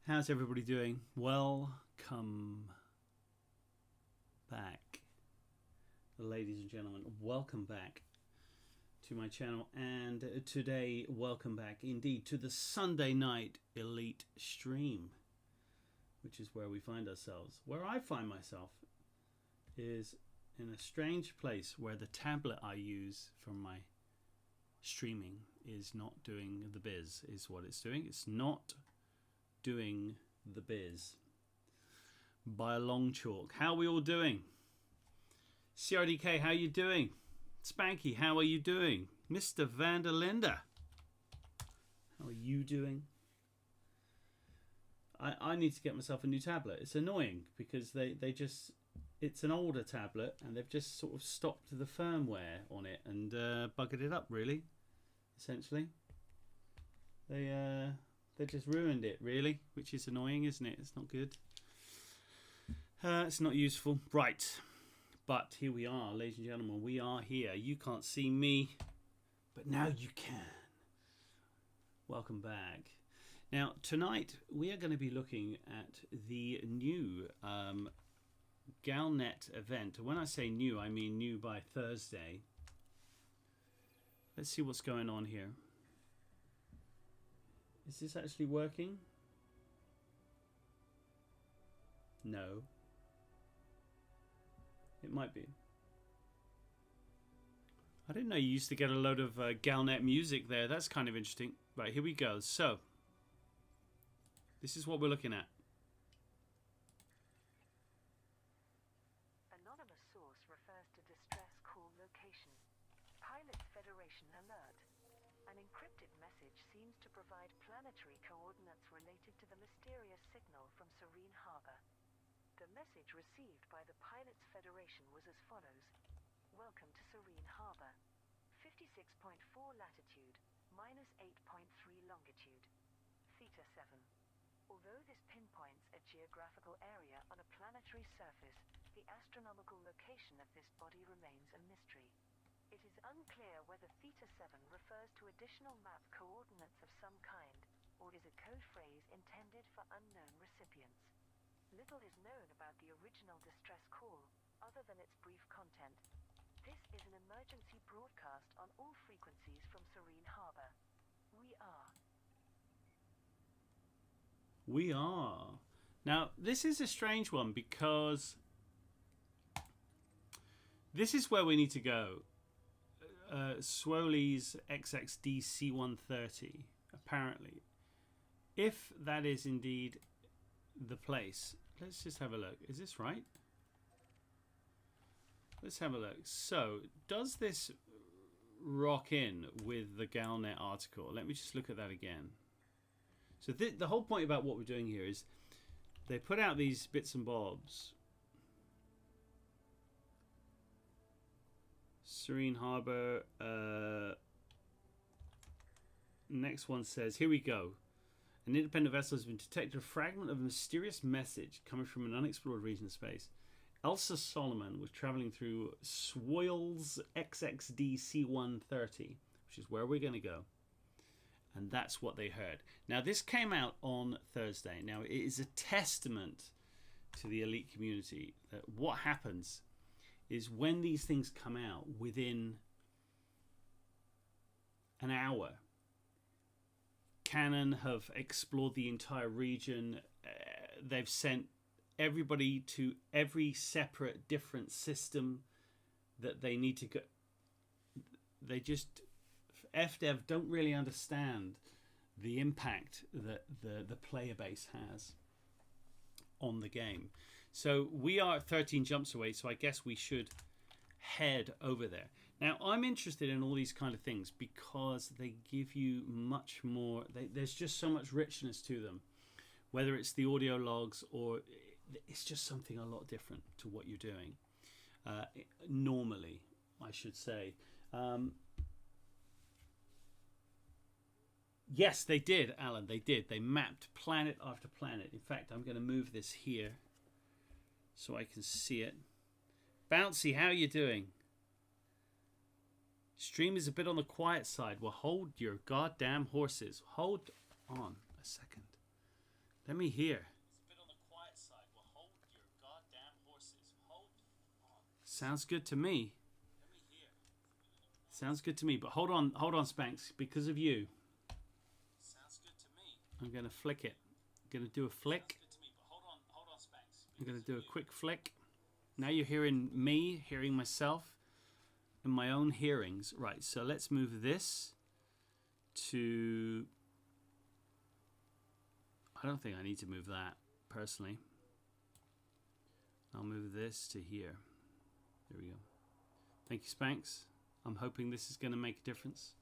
How's everybody doing? Welcome back, ladies and gentlemen. Welcome back to my channel, and today welcome back indeed to the Sunday night elite stream, which is where we find ourselves. Where I find myself is in a strange place where the tablet I use for my streaming is not doing the biz, is what it's doing. It's not doing the biz by a long chalk. How are we all doing? CRDK, how are you doing? Spanky, how are you doing? Mr. Vanderlinda, how are you doing? I need to get myself a new tablet. It's annoying because they just, it's an older tablet and they've just sort of stopped the firmware on it and buggered it up, really, essentially. They just ruined it, really, which is annoying, isn't it? It's not good. It's not useful. Right. But here we are, ladies and gentlemen. We are here. You can't see me, but now you can. Welcome back. Now, tonight, we are going to be looking at the new Galnet event. When I say new, I mean new by Thursday. Let's see what's going on here. Is this actually working? No. It might be. I didn't know you used to get a load of Galnet music there. That's kind of interesting. Right, here we go. So, this is what we're looking at. Anonymous source refers to distress call location. Pilots Federation alert. An encrypted message seems to provide planetary coordinates related to the mysterious signal from Serene Harbour. The message received by the Pilots Federation was as follows. Welcome to Serene Harbour. 56.4 latitude, minus 8.3 longitude. Theta 7. Although this pinpoints a geographical area on a planetary surface, the astronomical location of this body remains a mystery. It is unclear whether Theta 7 refers to additional map coordinates of some kind, or is a code phrase intended for unknown recipients. Little is known about the original distress call, other than its brief content. This is an emergency broadcast on all frequencies from Serene Harbour. We are. Now, this is a strange one because this is where we need to go. Swiolz XX-D C1-30, apparently. If that is indeed the place, let's just have a look. Is this right? Let's have a look. So, does this rock in with the Galnet article? Let me just look at that again. So the whole point about what we're doing here is they put out these bits and bobs. Serene Harbour. Next one says, here we go. An independent vessel has been detected a fragment of a mysterious message coming from an unexplored region of space. Elsa Solomon was traveling through Swiolz XX-D C1-30, which is where we're going to go. And that's what they heard. Now, this came out on Thursday. Now, it is a testament to the elite community that what happens is when these things come out within an hour, Canon have explored the entire region. They've sent everybody to every separate different system that they need to go. They just, FDev don't really understand the impact that the player base has on the game. So we are 13 jumps away, so I guess we should head over there. Now, I'm interested in all these kind of things because they give you much more. There's just so much richness to them, whether it's the audio logs or it's just something a lot different to what you're doing normally, I should say. Yes, they did, Alan. They did. They mapped planet after planet. In fact, I'm going to move this here so I can see it. Bouncy, how are you doing? Stream is a bit on the quiet side. Well, hold your goddamn horses. Hold on a second. Let me hear. It's a bit on the quiet side. Well, hold your goddamn horses. Hold on. Sounds good to me. Let me hear. Sounds good to me. But hold on, Spanx. Because of you. Sounds good to me. I'm gonna flick it. I'm gonna do a flick. Sounds good to me. But hold on, Spanx. I'm gonna do a quick flick. Now you're hearing me, hearing myself, and my own hearings. Right. So let's move this to. I don't think I need to move that, personally. I'll move this to here. There we go. Thank you, Spanx. I'm hoping this is going to make a difference.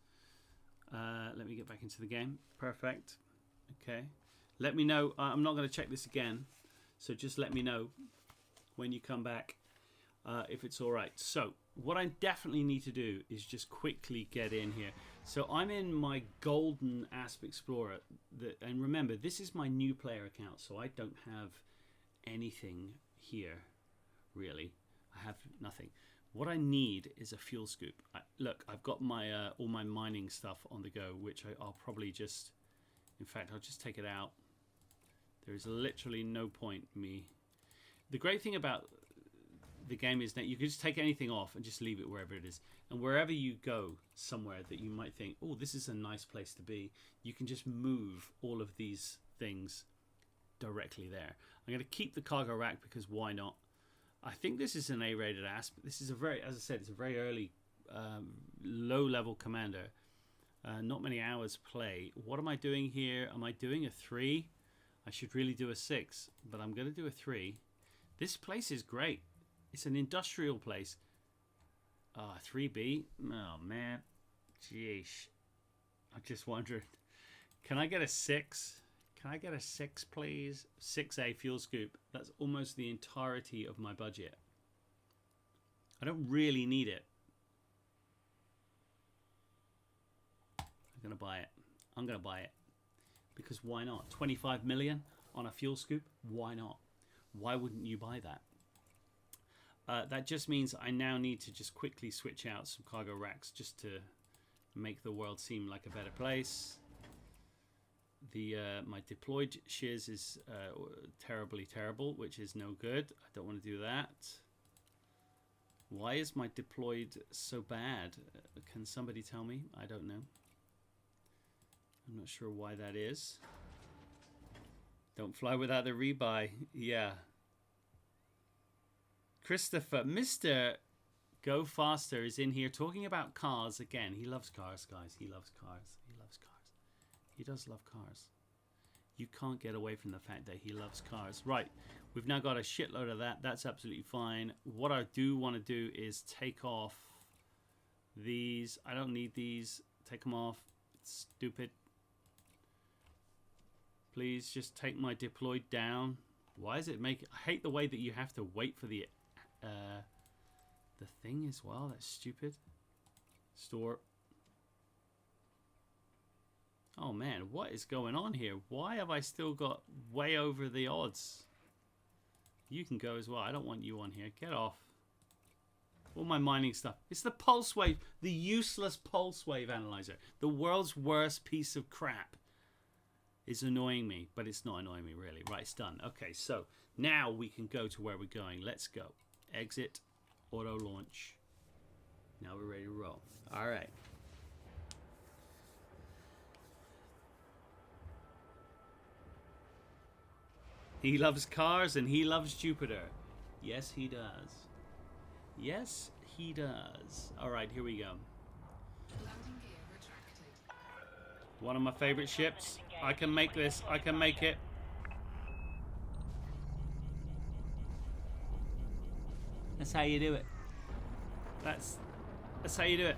Let me get back into the game. Perfect. Okay. Let me know. I'm not going to check this again. So just let me know when you come back if it's all right. So what I definitely need to do is just quickly get in here. So I'm in my golden Asp Explorer, and remember, this is my new player account, so I don't have anything here, really. I have nothing. What I need is a fuel scoop. Look, I've got my all my mining stuff on the go, which I'll probably just, in fact, I'll just take it out. There is literally no point in me. The great thing about the game is that you can just take anything off and just leave it wherever it is. And wherever you go somewhere that you might think, oh, this is a nice place to be, you can just move all of these things directly there. I'm going to keep the cargo rack because why not? I think this is an A-rated Asp. This is a very, as I said, it's a very early, low-level commander. Not many hours play. What am I doing here? Am I doing a 3? I should really do a 6, but I'm going to do a 3. This place is great. It's an industrial place. 3B? Oh, man. Jeez. I just wondered. Can I get a 6? Can I get a 6, please? 6A fuel scoop. That's almost the entirety of my budget. I don't really need it. I'm going to buy it. I'm going to buy it. Because why not? 25 million on a fuel scoop? Why not? Why wouldn't you buy that? That just means I now need to just quickly switch out some cargo racks just to make the world seem like a better place. My deployed shiz is terribly terrible, which is no good. I don't want to do that. Why is my deployed so bad? Can somebody tell me? I don't know. I'm not sure why that is. Don't fly without the rebuy. Yeah. Christopher, Mr. Go Faster is in here talking about cars again. He loves cars, guys. He loves cars. He loves cars. He does love cars. You can't get away from the fact that he loves cars. Right. We've now got a shitload of that. That's absolutely fine. What I do want to do is take off these. I don't need these. Take them off. It's stupid. Please just take my deployed down. Why is it make? I hate the way that you have to wait for the thing as well. That's stupid. Store. Oh man, what is going on here? Why have I still got way over the odds? You can go as well. I don't want you on here. Get off. All my mining stuff. It's the pulse wave, the useless pulse wave analyzer. The world's worst piece of crap. Is annoying me, but it's not annoying me really. Right, it's done. Okay, so now we can go to where we're going. Let's go. Exit, auto launch. Now we're ready to roll. All right. He loves cars and he loves Jupiter. Yes, he does. Yes, he does. All right, here we go. One of my favorite ships. I can make this. I can make it. That's how you do it. That's how you do it.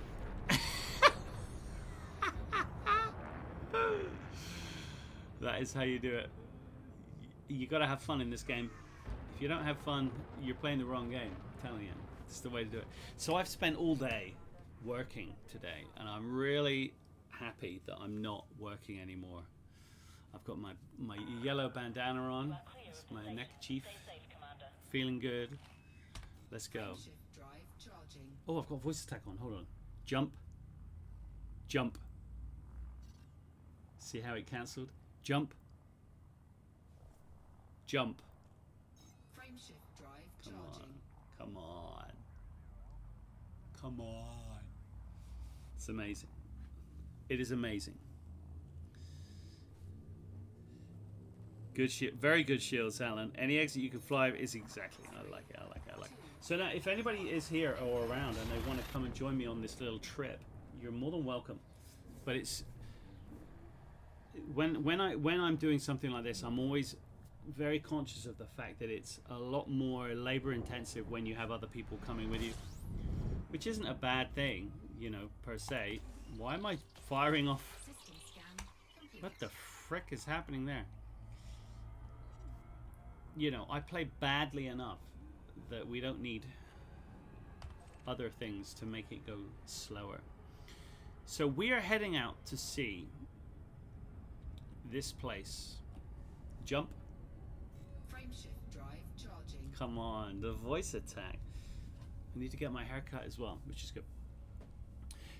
That is how you do it. You got to have fun in this game. If you don't have fun, you're playing the wrong game. I'm telling you. It's the way to do it. So I've spent all day working today, and I'm really happy that I'm not working anymore. I've got my yellow bandana on. It's my neckerchief. Feeling good. Let's go. Oh, I've got voice attack on. Hold on. Jump. Jump. See how it cancelled? Jump. Jump. Frameshift drive Come charging. on. Come on. Come on. It's amazing. It is amazing. Good shield, very good shields, Alan. Any exit you can fly is exactly. I like it. I like it. I like it. So now, if anybody is here or around and they want to come and join me on this little trip, you're more than welcome. But it's when I'm doing something like this, I'm always very conscious of the fact that it's a lot more labor intensive when you have other people coming with you, which isn't a bad thing, you know, per se. Why am I firing off? System scan complete. What the frick is happening there? You know, I play badly enough that we don't need other things to make it go slower. So we are heading out to see this place. Jump. Frameshift drive charging. Come on, the voice attack. I need to get my hair cut as well, which is good.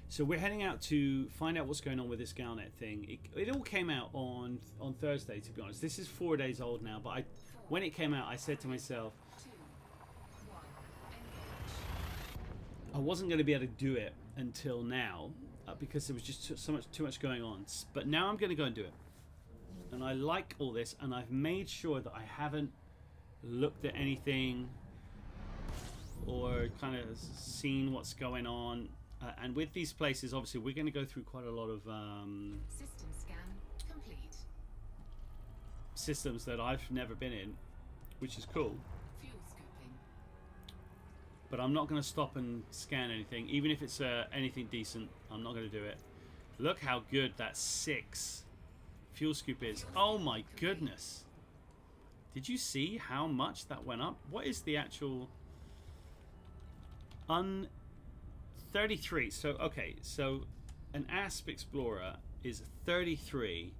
So we're heading out to find out what's going on with this Galnet thing. It all came out on Thursday, to be honest. This is 4 days old now, but when it came out, I said to myself, 2, 1, engage. I wasn't going to be able to do it until now because there was just too much going on. But now I'm going to go and do it. And I like all this, and I've made sure that I haven't looked at anything or kind of seen what's going on. And with these places, obviously, we're going to go through quite a lot of System scan complete. systems that I've never been in, which is cool. Fuel scooping. But I'm not going to stop and scan anything, even if it's anything decent. I'm not going to do it. Look how good that 6 fuel scoop is. Oh my goodness! Did you see how much that went up? What is the actual 33? So okay, so an ASP Explorer is 33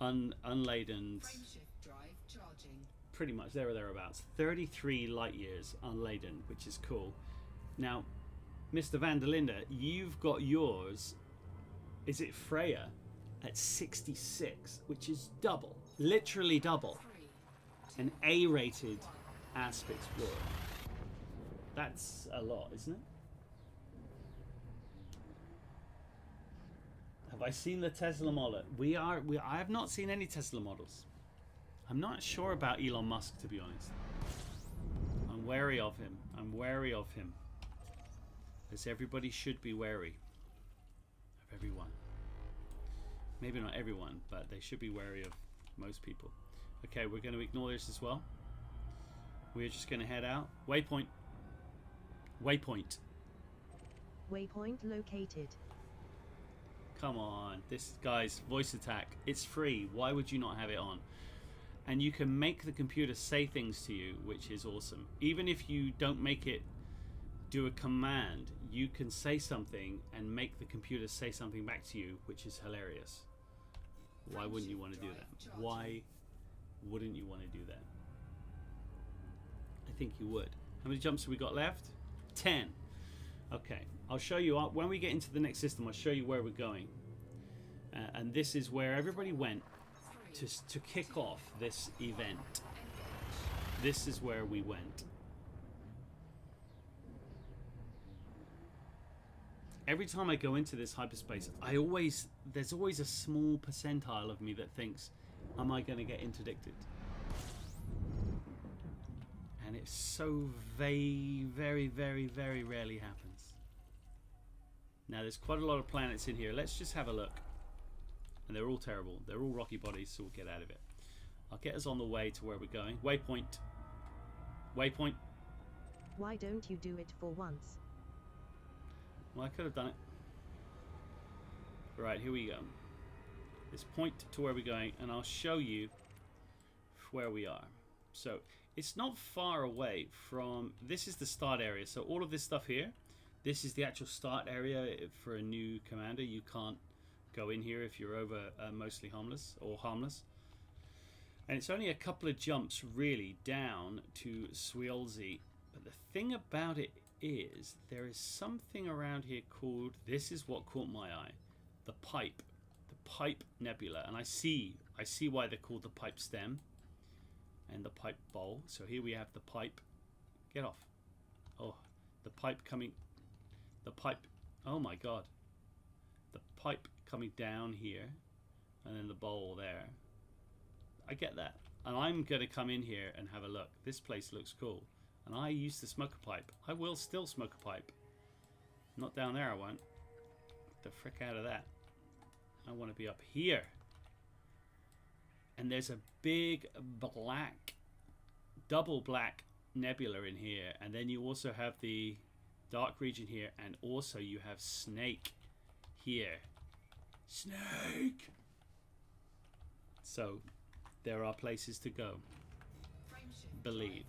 unladen. Frameshift drive charging. Pretty much there or thereabouts. 33 light years unladen, which is cool. Now, Mr. Van der Linde, you've got yours. Is it Freya at 66, which is double, literally double, 3, an A-rated ASP Explorer. That's a lot, isn't it? Have I seen the Tesla model? I have not seen any Tesla models. I'm not sure about Elon Musk, to be honest. I'm wary of him. I'm wary of him. As everybody should be wary of everyone. Maybe not everyone, but they should be wary of most people. Okay, we're going to ignore this as well. We're just going to head out. Waypoint. Waypoint. Waypoint located. Come on. This guy's voice attack. It's free. Why would you not have it on? And you can make the computer say things to you, which is awesome. Even if you don't make it do a command, you can say something and make the computer say something back to you, which is hilarious. Why wouldn't you want to do that? Why wouldn't you want to do that? I think you would. How many jumps have we got left? 10. Okay, I'll show you when we get into the next system. I'll show you where we're going, and this is where everybody went to kick off this event. This is where we went. Every time I go into this hyperspace, there's always a small percentile of me that thinks, am I going to get interdicted? And it so very, very, very, very rarely happens. Now, there's quite a lot of planets in here. Let's just have a look. And they're all terrible. They're all rocky bodies, so we'll get out of it. I'll get us on the way to where we're going. Waypoint. Waypoint. Why don't you do it for once? Well, I could have done it. Right, here we go. Let's point to where we're going, and I'll show you where we are. So, it's not far away from... This is the start area. So, all of this stuff here, this is the actual start area for a new commander. You can't go in here if you're over mostly harmless or harmless. And it's only a couple of jumps, really, down to Swiolz. But the thing about it is there is something around here called, this is what caught my eye, the Pipe Nebula. And I see why they're called the Pipe Stem. and the pipe bowl. So here we have the pipe. Get off. Oh, the pipe coming. The pipe. Oh my God. The pipe coming down here, and then the bowl there. I get that. And I'm going to come in here and have a look. This place looks cool. And I used to smoke a pipe. I will still smoke a pipe. Not down there, I won't. Get the frick out of that. I want to be up here. And there's a big black, double black nebula in here. And then you also have the dark region here. And also you have Snake here. Snake! So, there are places to go. Believe.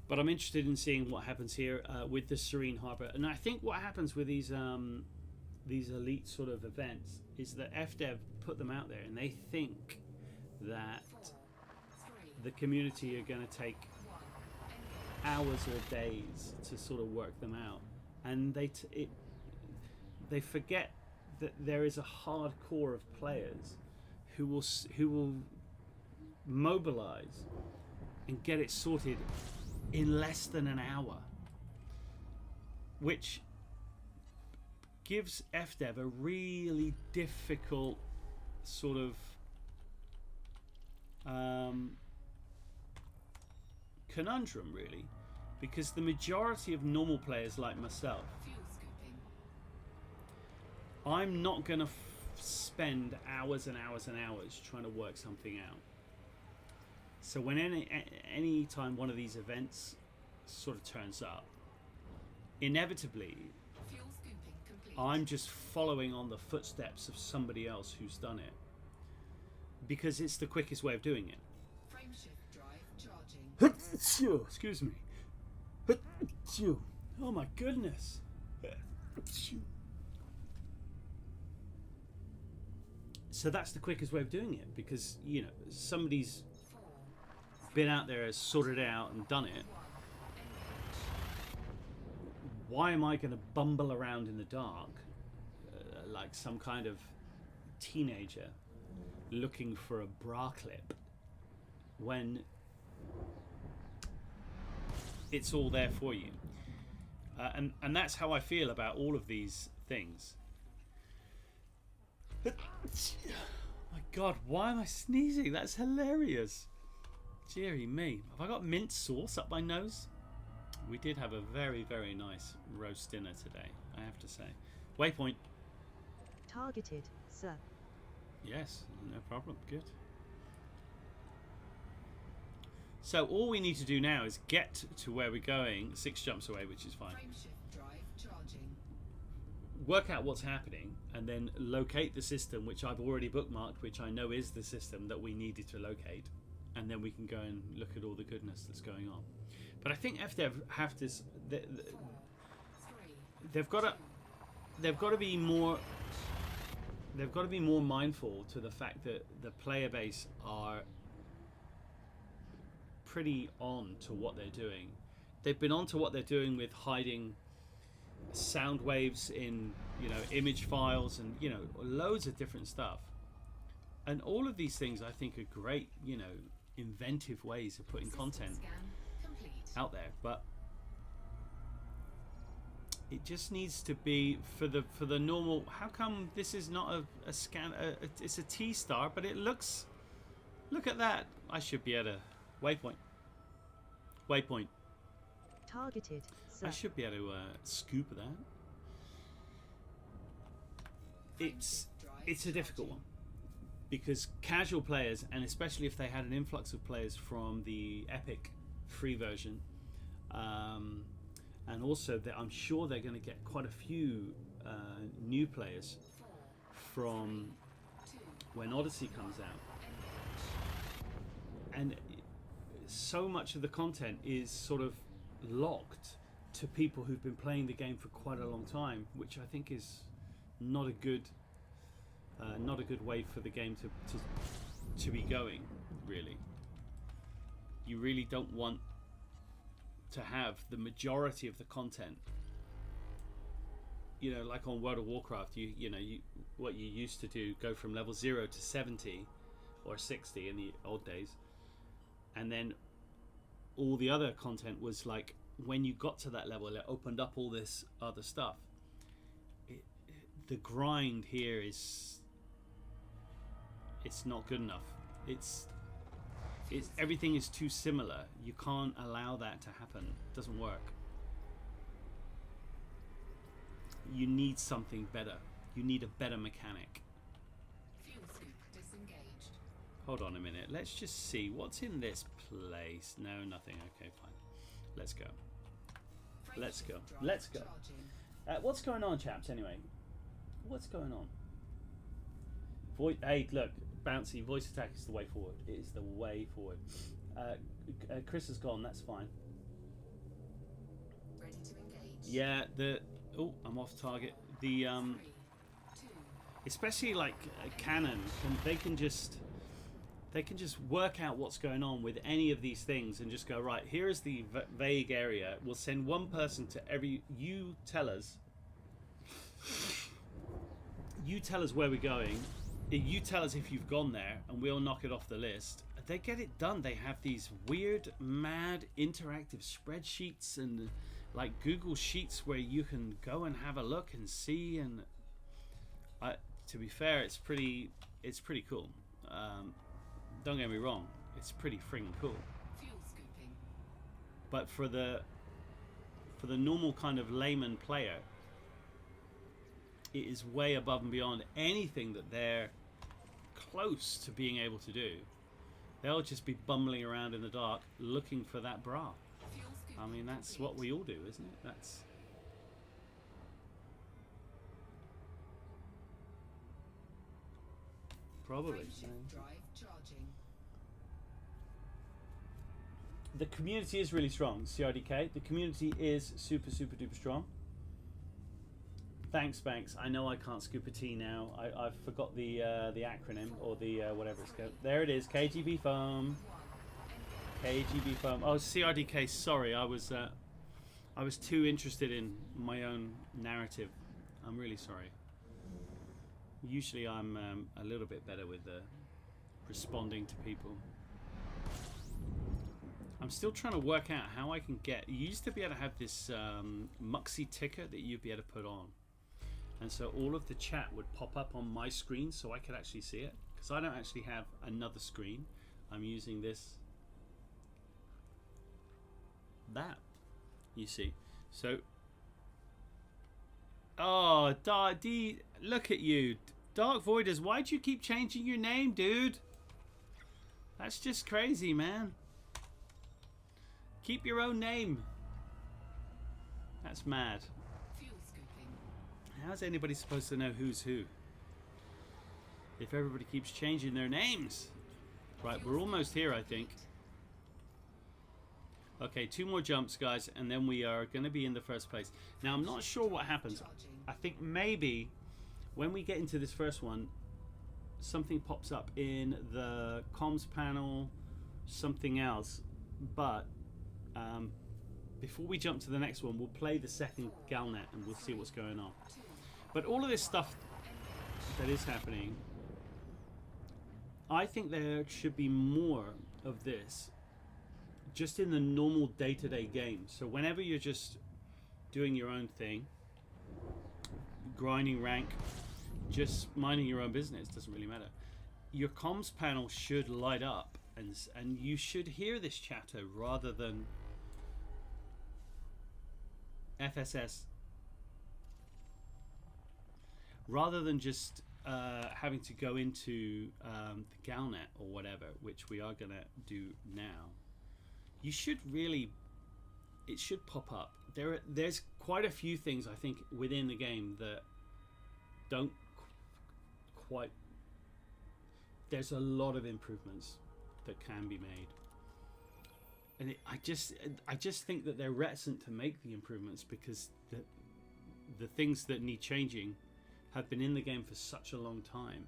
But I'm interested in seeing what happens here with the Serene Harbour. And I think what happens with these elite sort of events is that FDev put them out there and they think that the community are going to take hours or days to sort of work them out. And they forget that there is a hard core of players who will mobilize and get it sorted in less than an hour, which gives FDev a really difficult sort of conundrum, really, because the majority of normal players like myself, I'm not going to spend hours and hours and hours trying to work something out. So when any time one of these events sort of turns up, inevitably I'm just following on the footsteps of somebody else who's done it, because it's the quickest way of doing it. Excuse me. Oh my goodness. So that's the quickest way of doing it, because, you know, somebody's been out there, has sorted it out and done it. Why am I going to bumble around in the dark like some kind of teenager looking for a bra clip when it's all there for you? And that's how I feel about all of these things. Oh my God, why am I sneezing? That's hilarious. Deary me. Have I got mint sauce up my nose? We did have a very, very nice roast dinner today, I have to say. Waypoint. Targeted, sir. Yes, no problem. Good. So all we need to do now is get to where we're going 6 jumps away, which is fine. Work out what's happening and then locate the system, which I've already bookmarked, which I know is the system that we needed to locate, and then we can go and look at all the goodness that's going on. But I think FDev have this. They've got to be more. They've got to be more mindful to the fact that the player base are pretty on to what they're doing. They've been on to what they're doing with hiding sound waves in, you know, image files and, you know, loads of different stuff. And all of these things I think are great, you know, inventive ways of putting content out there, but it just needs to be for the normal. How come this is not a scan? It's a T star, but it looks. Look at that! I should be at a waypoint. Waypoint. Targeted, sir. I should be able to scoop that. It's a difficult one, because casual players, and especially if they had an influx of players from the Epic free version, and also that I'm sure they're going to get quite a few new players from when Odyssey comes out, and so much of the content is sort of locked to people who've been playing the game for quite a long time, which I think is not a good way for the game to be going. Really, you really don't want to have the majority of the content, you know, like on World of Warcraft, what you used to do, go from level 0 to 70 or 60 in the old days, and then all the other content was like when you got to that level, it opened up all this other stuff. The grind here is, it's not good enough. It's everything is too similar. You can't allow that to happen. It doesn't work. You need something better. You need a better mechanic. Fuel scoop disengaged. Hold on a minute. Let's just see what's in this place. No, nothing. Okay, fine. Let's go. Let's go. Let's go. What's going on, chaps? Anyway, what's going on? Hey, look, bouncy. Voice attack is the way forward. It is the way forward. Chris has gone. That's fine. Ready to engage. Yeah. Oh, I'm off target. The 3, 2, especially like Canon, they can just work out what's going on with any of these things and just go, right, here is the vague area. We'll send one person to every. You tell us where we're going. You tell us if you've gone there, and we'll knock it off the list. They get it done. They have these weird, mad, interactive spreadsheets and like Google Sheets where you can go and have a look and see. And to be fair, it's pretty cool. Don't get me wrong, it's pretty freaking cool. fuel scooping. But for the normal kind of layman player, it is way above and beyond anything that they're close to being able to do. They'll just be bumbling around in the dark looking for that bra. Fuel scooping I mean, that's what we all do, isn't it? That's probably. Frameshift drive charging. The community is really strong, CRDK. The community is super, super duper strong. Thanks, Banks. I know I can't scoop a tea now. I forgot the acronym or the whatever it's called. There it is, KGB foam. KGB foam. Oh, CRDK. Sorry, I was too interested in my own narrative. I'm really sorry. Usually, I'm a little bit better with responding to people. I'm still trying to work out how I can get. You used to be able to have this Muxy ticker that you'd be able to put on. And so all of the chat would pop up on my screen so I could actually see it. Because I don't actually have another screen. I'm using this. That. You see. So. Oh, look at you. Dark Voiders, why'd you keep changing your name, dude? That's just crazy, man. Keep your own name. That's mad. Fuel scooping. How's anybody supposed to know who's who if everybody keeps changing their names? Right, we're almost here, I think. Okay, 2 more jumps, guys, and then we are going to be in the first place. Now, I'm not sure what happens. I think maybe when we get into this first one, something pops up in the comms panel, something else. But before we jump to the next one, we'll play the second Galnet and we'll see what's going on. But all of this stuff that is happening, I think there should be more of this just in the normal day-to-day game. So whenever you're just doing your own thing, grinding rank, just minding your own business, doesn't really matter, your comms panel should light up and you should hear this chatter rather than FSS, rather than just having to go into the Galnet or whatever, which we are going to do now. You should really, it should pop up. There's quite a few things I think within the game that don't quite, there's a lot of improvements that can be made. And I just think that they're reticent to make the improvements because the things that need changing have been in the game for such a long time,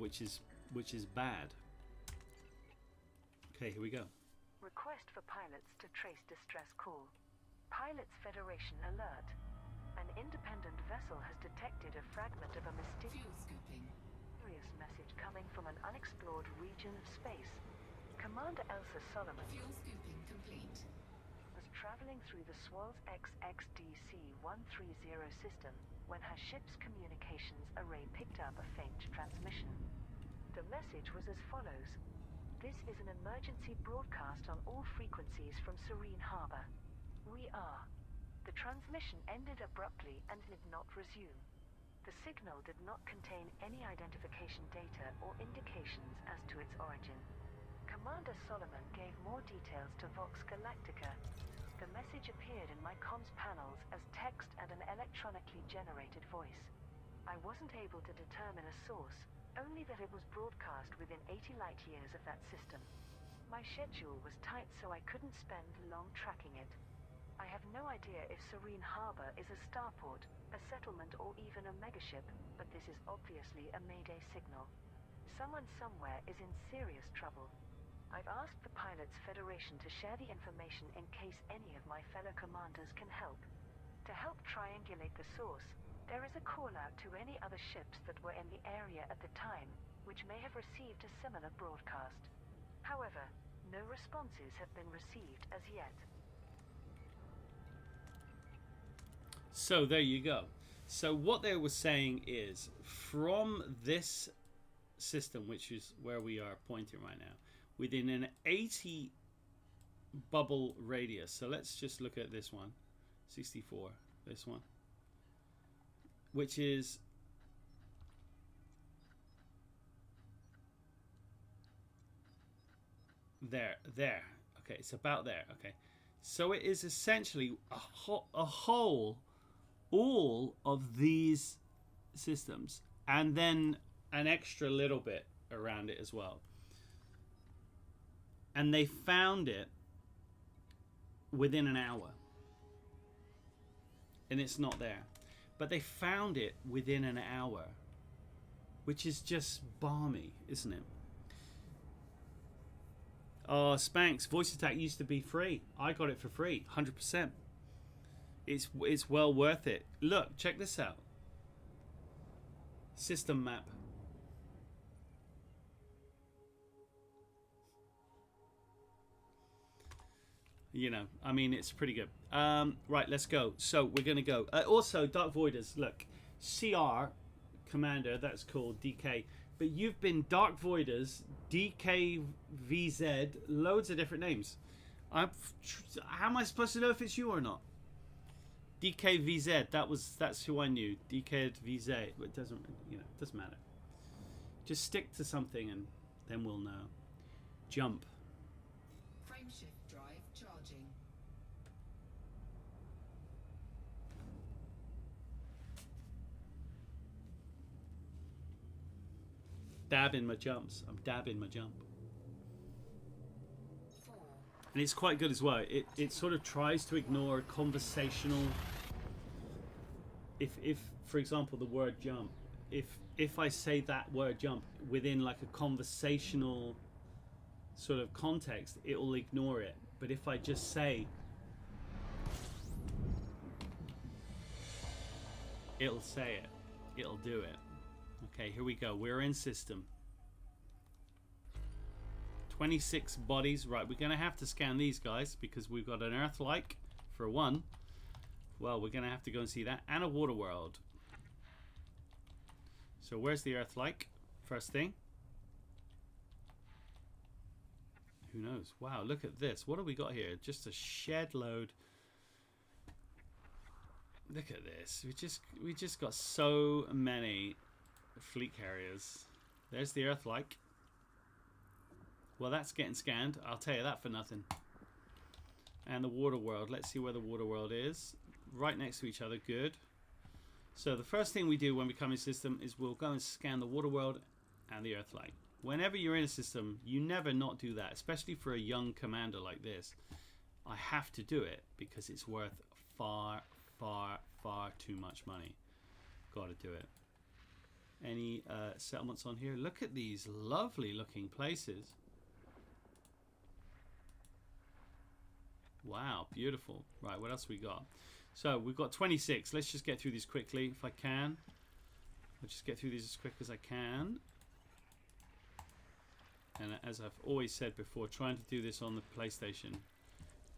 which is bad. Okay, here we go. Request for pilots to trace distress call. Pilots Federation alert. An independent vessel has detected a fragment of a mysterious Fuel scooping. mysterious message coming from an unexplored region of space. Commander Elsa Solomon Fuel scooping complete. was traveling through the Swiolz XX-D C1-30 system when her ship's communications array picked up a faint transmission. The message was as follows. This is an emergency broadcast on all frequencies from Serene Harbour. We are. The transmission ended abruptly and did not resume. The signal did not contain any identification data or indications as to its origin. Commander Solomon gave more details to Vox Galactica. The message appeared in my comms panels as text and an electronically generated voice. I wasn't able to determine a source, only that it was broadcast within 80 light years of that system. My schedule was tight, so I couldn't spend long tracking it. I have no idea if Serene Harbour is a starport, a settlement, or even a megaship, but this is obviously a Mayday signal. Someone somewhere is in serious trouble. I've asked the Pilots Federation to share the information in case any of my fellow commanders can help. To help triangulate the source, there is a call-out to any other ships that were in the area at the time, which may have received a similar broadcast. However, no responses have been received as yet. So there you go. So what they were saying is, from this system, which is where we are pointing right now, within an 80 bubble radius. So let's just look at this one, 64, this one, which is there. Okay, it's about there. Okay, so it is essentially a whole, all of these systems, and then an extra little bit around it as well. And they found it within an hour, and it's not there, but they found it within an hour, which is just balmy, isn't it? Oh, Spanx, voice attack used to be free. I got it for free, 100%. It's well worth it. Look, check this out. System map. You know, I mean, it's pretty good. Right, let's go. So we're going to go. Also, Dark Voiders, look. CR Commander, that's called DK. But you've been Dark Voiders, DKVZ, loads of different names. How am I supposed to know if it's you or not? DKVZ, that's who I knew. DKVZ, it doesn't, you know, it doesn't matter. Just stick to something and then we'll know. Jump. Frameshift drive charging. Dabbing my jumps. I'm dabbing my jump. 4. And it's quite good as well. It sort of tries to ignore conversational. If for example the word jump, if I say that word jump within like a conversational sort of context, it will ignore it. But if I just say, it'll say it. It'll do it. Okay, here we go. We're in system. 26 bodies. Right, we're going to have to scan these guys because we've got an Earth-like for one. Well, we're going to have to go and see that. And a water world. So where's the Earth-like? First thing. Who knows? Wow, look at this. What have we got here? Just a shed load. Look at this. We just got so many fleet carriers. There's the Earth-like. Well, that's getting scanned. I'll tell you that for nothing. And the water world. Let's see where the water world is. Right next to each other. Good. So the first thing we do when we come in system is we'll go and scan the water world and the Earth-like. Whenever you're in a system, you never not do that, especially for a young commander like this. I have to do it because it's worth far, far, far too much money. Got to do it. Any settlements on here? Look at these lovely looking places. Wow, beautiful. Right, what else we got? So we've got 26. Let's just get through these quickly if I can. I'll just get through these as quick as I can. And as I've always said before, trying to do this on the PlayStation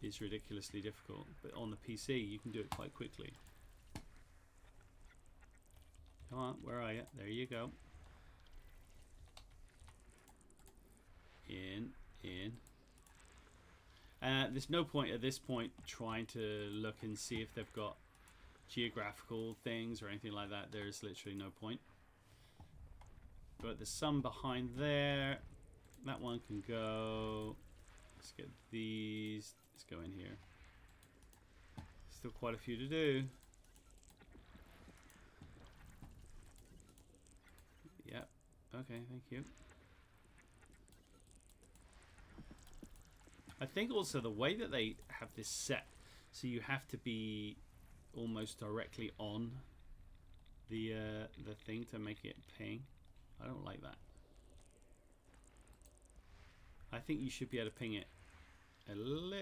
is ridiculously difficult. But on the PC, you can do it quite quickly. Come on, where are you? There you go. In. There's no point at this point trying to look and see if they've got geographical things or anything like that. There's literally no point. But there's some behind there. That one can go. Let's get these. Let's go in here. Still quite a few to do. Yep. Okay, thank you. I think also the way that they have this set, so you have to be almost directly on the thing to make it ping. I don't like that. I think you should be able to ping it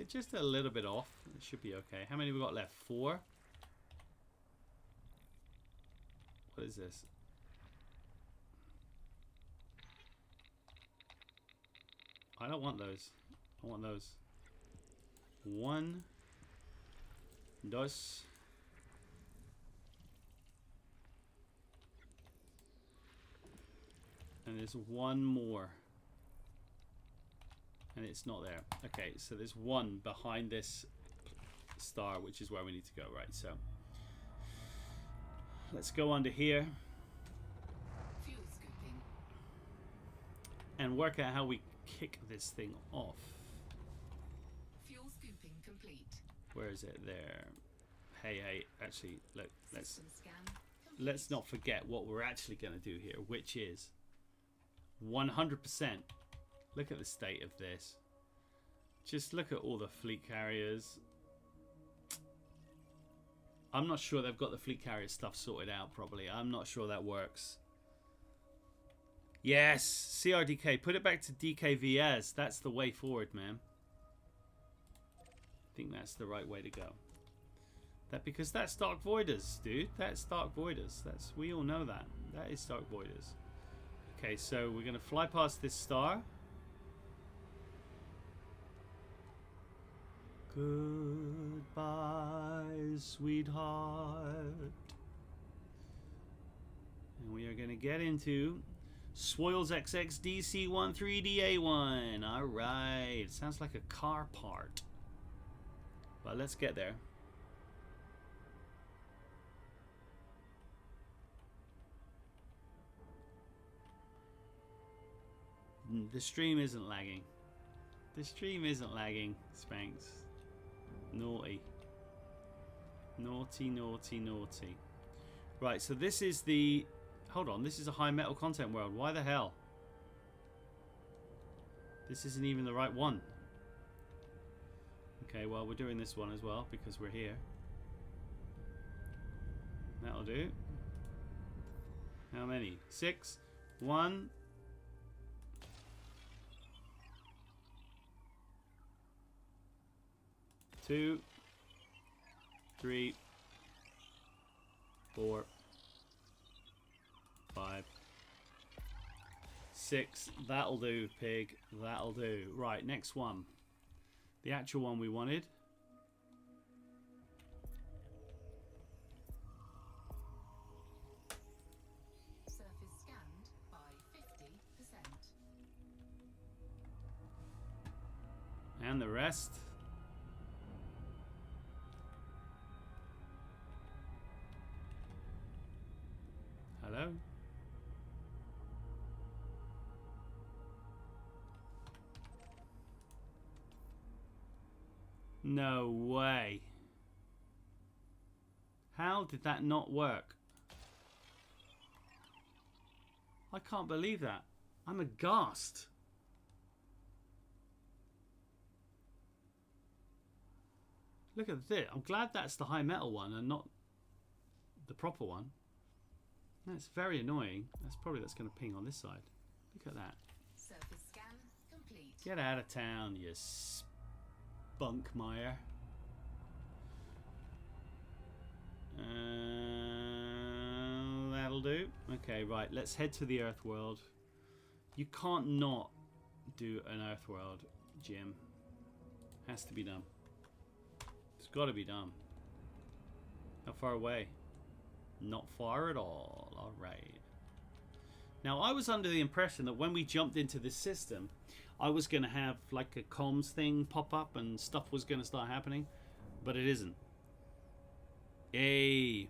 just a little bit off. It should be okay. How many have we got left? 4? What is this? I don't want those. I want those. 1, 2. And there's one more. And it's not there. Okay, so there's one behind this star, which is where we need to go, right? So let's go under here. Fuel scooping. And work out how we kick this thing off. Fuel scooping complete. Where is it? There. Hey, actually, look, System scan complete. let's not forget what we're actually going to do here, which is 100%. Look at the state of this. Just look at all the fleet carriers. I'm not sure they've got the fleet carrier stuff sorted out properly. I'm not sure that works. Yes, CRDK. Put it back to DKVS. That's the way forward, man. I think that's the right way to go. Because that's Dark Voiders, dude. That's Dark Voiders. We all know that. That is Dark Voiders. Okay, so we're going to fly past this star. Goodbye, sweetheart. And we are going to get into Swiolz XX-D C1-30 Alright. Sounds like a car part. But let's get there. The stream isn't lagging. The stream isn't lagging, Spanx. Naughty. Naughty, naughty, naughty. Right, so this is the... Hold on, this is a high metal content world. Why the hell? This isn't even the right one. Okay, well, we're doing this one as well because we're here. That'll do. How many? 6. 1... 2, 3, 4, 5, 6. That'll do, pig. That'll do. Right, next one. The actual one we wanted. Surface scanned by 50%. And the rest. Hello? No way. How did that not work? I can't believe that. I'm aghast. Look at this. I'm glad that's the high metal one and not the proper one. That's very annoying. That's going to ping on this side. Look at that. Surface scan complete. Get out of town, you spunkmeyer. That'll do. Okay, right. Let's head to the Earth world. You can't not do an Earthworld, Jim. Has to be done. It's got to be done. How far away? Not far at all. All right. Now, I was under the impression that when we jumped into this system, I was going to have like a comms thing pop up and stuff was going to start happening, but it isn't. Hey,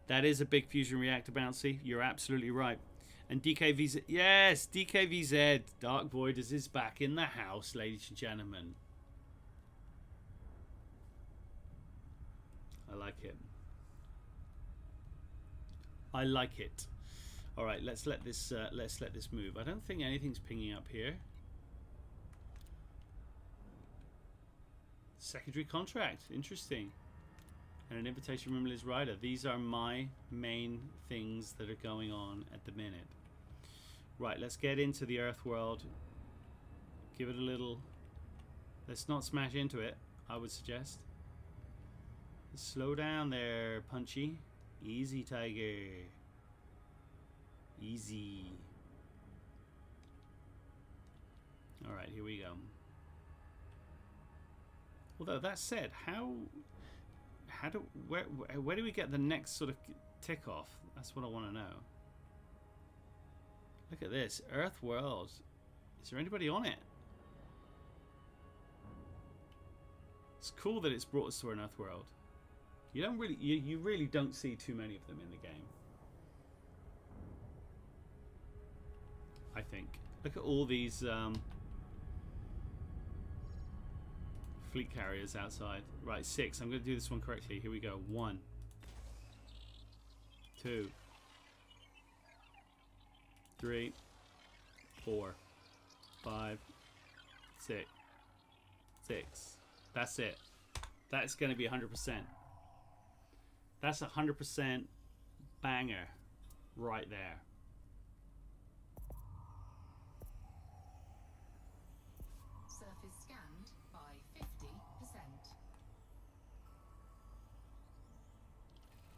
that is a big fusion reactor, Bouncy. You're absolutely right. And DKVZ, yes, DKVZ, Dark Voiders is back in the house, ladies and gentlemen. I like it. I like it. All right, let's let this move. I don't think anything's pinging up here. Secondary contract, interesting. And an invitation from Liz Ryder. These are my main things that are going on at the minute. Right, let's get into the Earth world. Give it a little. Let's not smash into it, I would suggest. Slow down there, Punchy. Easy, Tiger. Easy. Alright, here we go. Although that said, where do we get the next sort of tick off? That's what I want to know. Look at this, Earth World. Is there anybody on it? It's cool that it's brought us to an Earth World. You don't really, you really don't see too many of them in the game. I think. Look at all these fleet carriers outside. Right, 6. I'm going to do this one correctly. Here we go. 1, 2, 3, 4, 5, 6. That's it. That's going to be 100%. That's 100% banger right there. Surface scanned by 50%.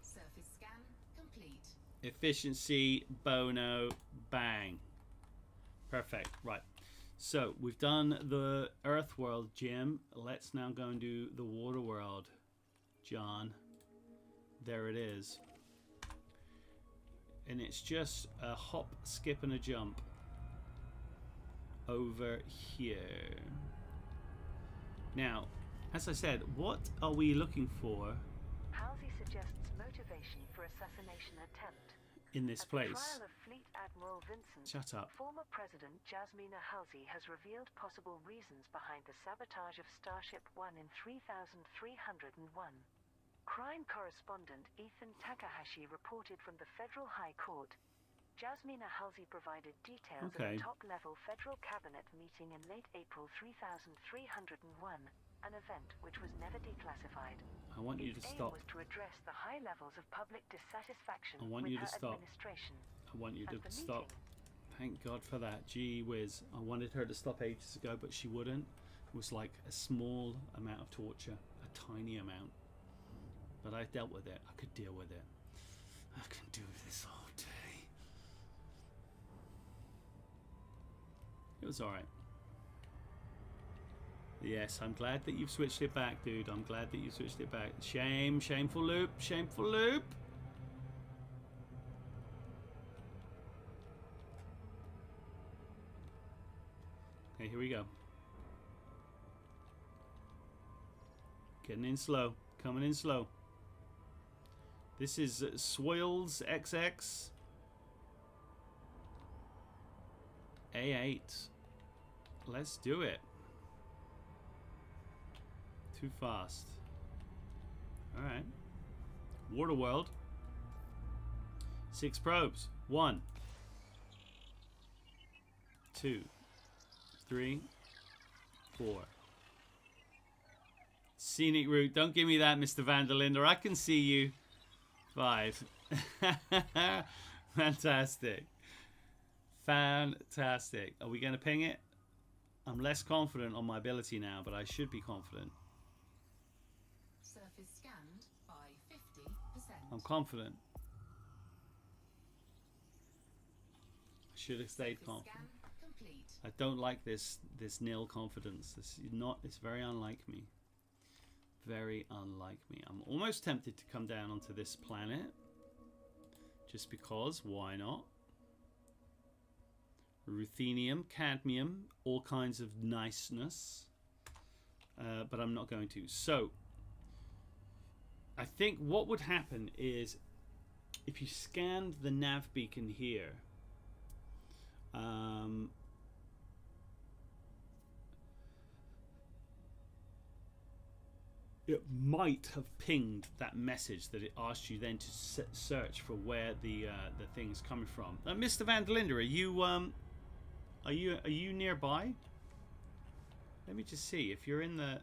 Surface scan complete. Efficiency, Bono, bang. Perfect. Right. So we've done the Earth world, Jim. Let's now go and do the water world, John. There it is. And it's just a hop, skip, and a jump over here. Now, as I said, what are we looking for Halsey suggests motivation for assassination attempt. in this At the place? trial of Fleet Admiral Vincent, Shut up. former President Jasmina Halsey has revealed possible reasons behind the sabotage of Starship 1 in 3301. Crime correspondent Ethan Takahashi reported from the Federal High Court. Jasmina Halsey provided details of a top-level federal cabinet meeting in late April 3301, an event which was never declassified. I want you to Its aim stop. was to address the high levels of public dissatisfaction I want with you to her stop. administration. I want you to At the stop. meeting, Thank God for that. Gee whiz. I wanted her to stop ages ago, but she wouldn't. It was like a small amount of torture. A tiny amount. But I dealt with it. I could deal with it. I can do this all day. It was alright. Yes, I'm glad that you've switched it back, dude. I'm glad that you switched it back. Shame. Shameful loop. Shameful loop. Okay, here we go. Getting in slow. Coming in slow. This is Swiolz XX-A8. Let's do it. Too fast. Alright. Water world. 6 probes. 1, 2, 3, 4. Scenic route. Don't give me that, Mr. Van der Linde. I can see you. 5. Fantastic. Fantastic. Are we going to ping it? I'm less confident on my ability now, but I should be confident. Surface scanned by 50%. I'm confident. I should have stayed Surface confident. scan complete. I don't like this nil confidence. This is not. It's very unlike me. Very unlike me. I'm almost tempted to come down onto this planet, just because. Why not? Ruthenium, cadmium, all kinds of niceness. But I'm not going to. So I think what would happen is, if you scanned the nav beacon here, it might have pinged that message that it asked you then to search for where the thing's coming from. Mr. Van der Linde, are you nearby? Let me just see if you're in the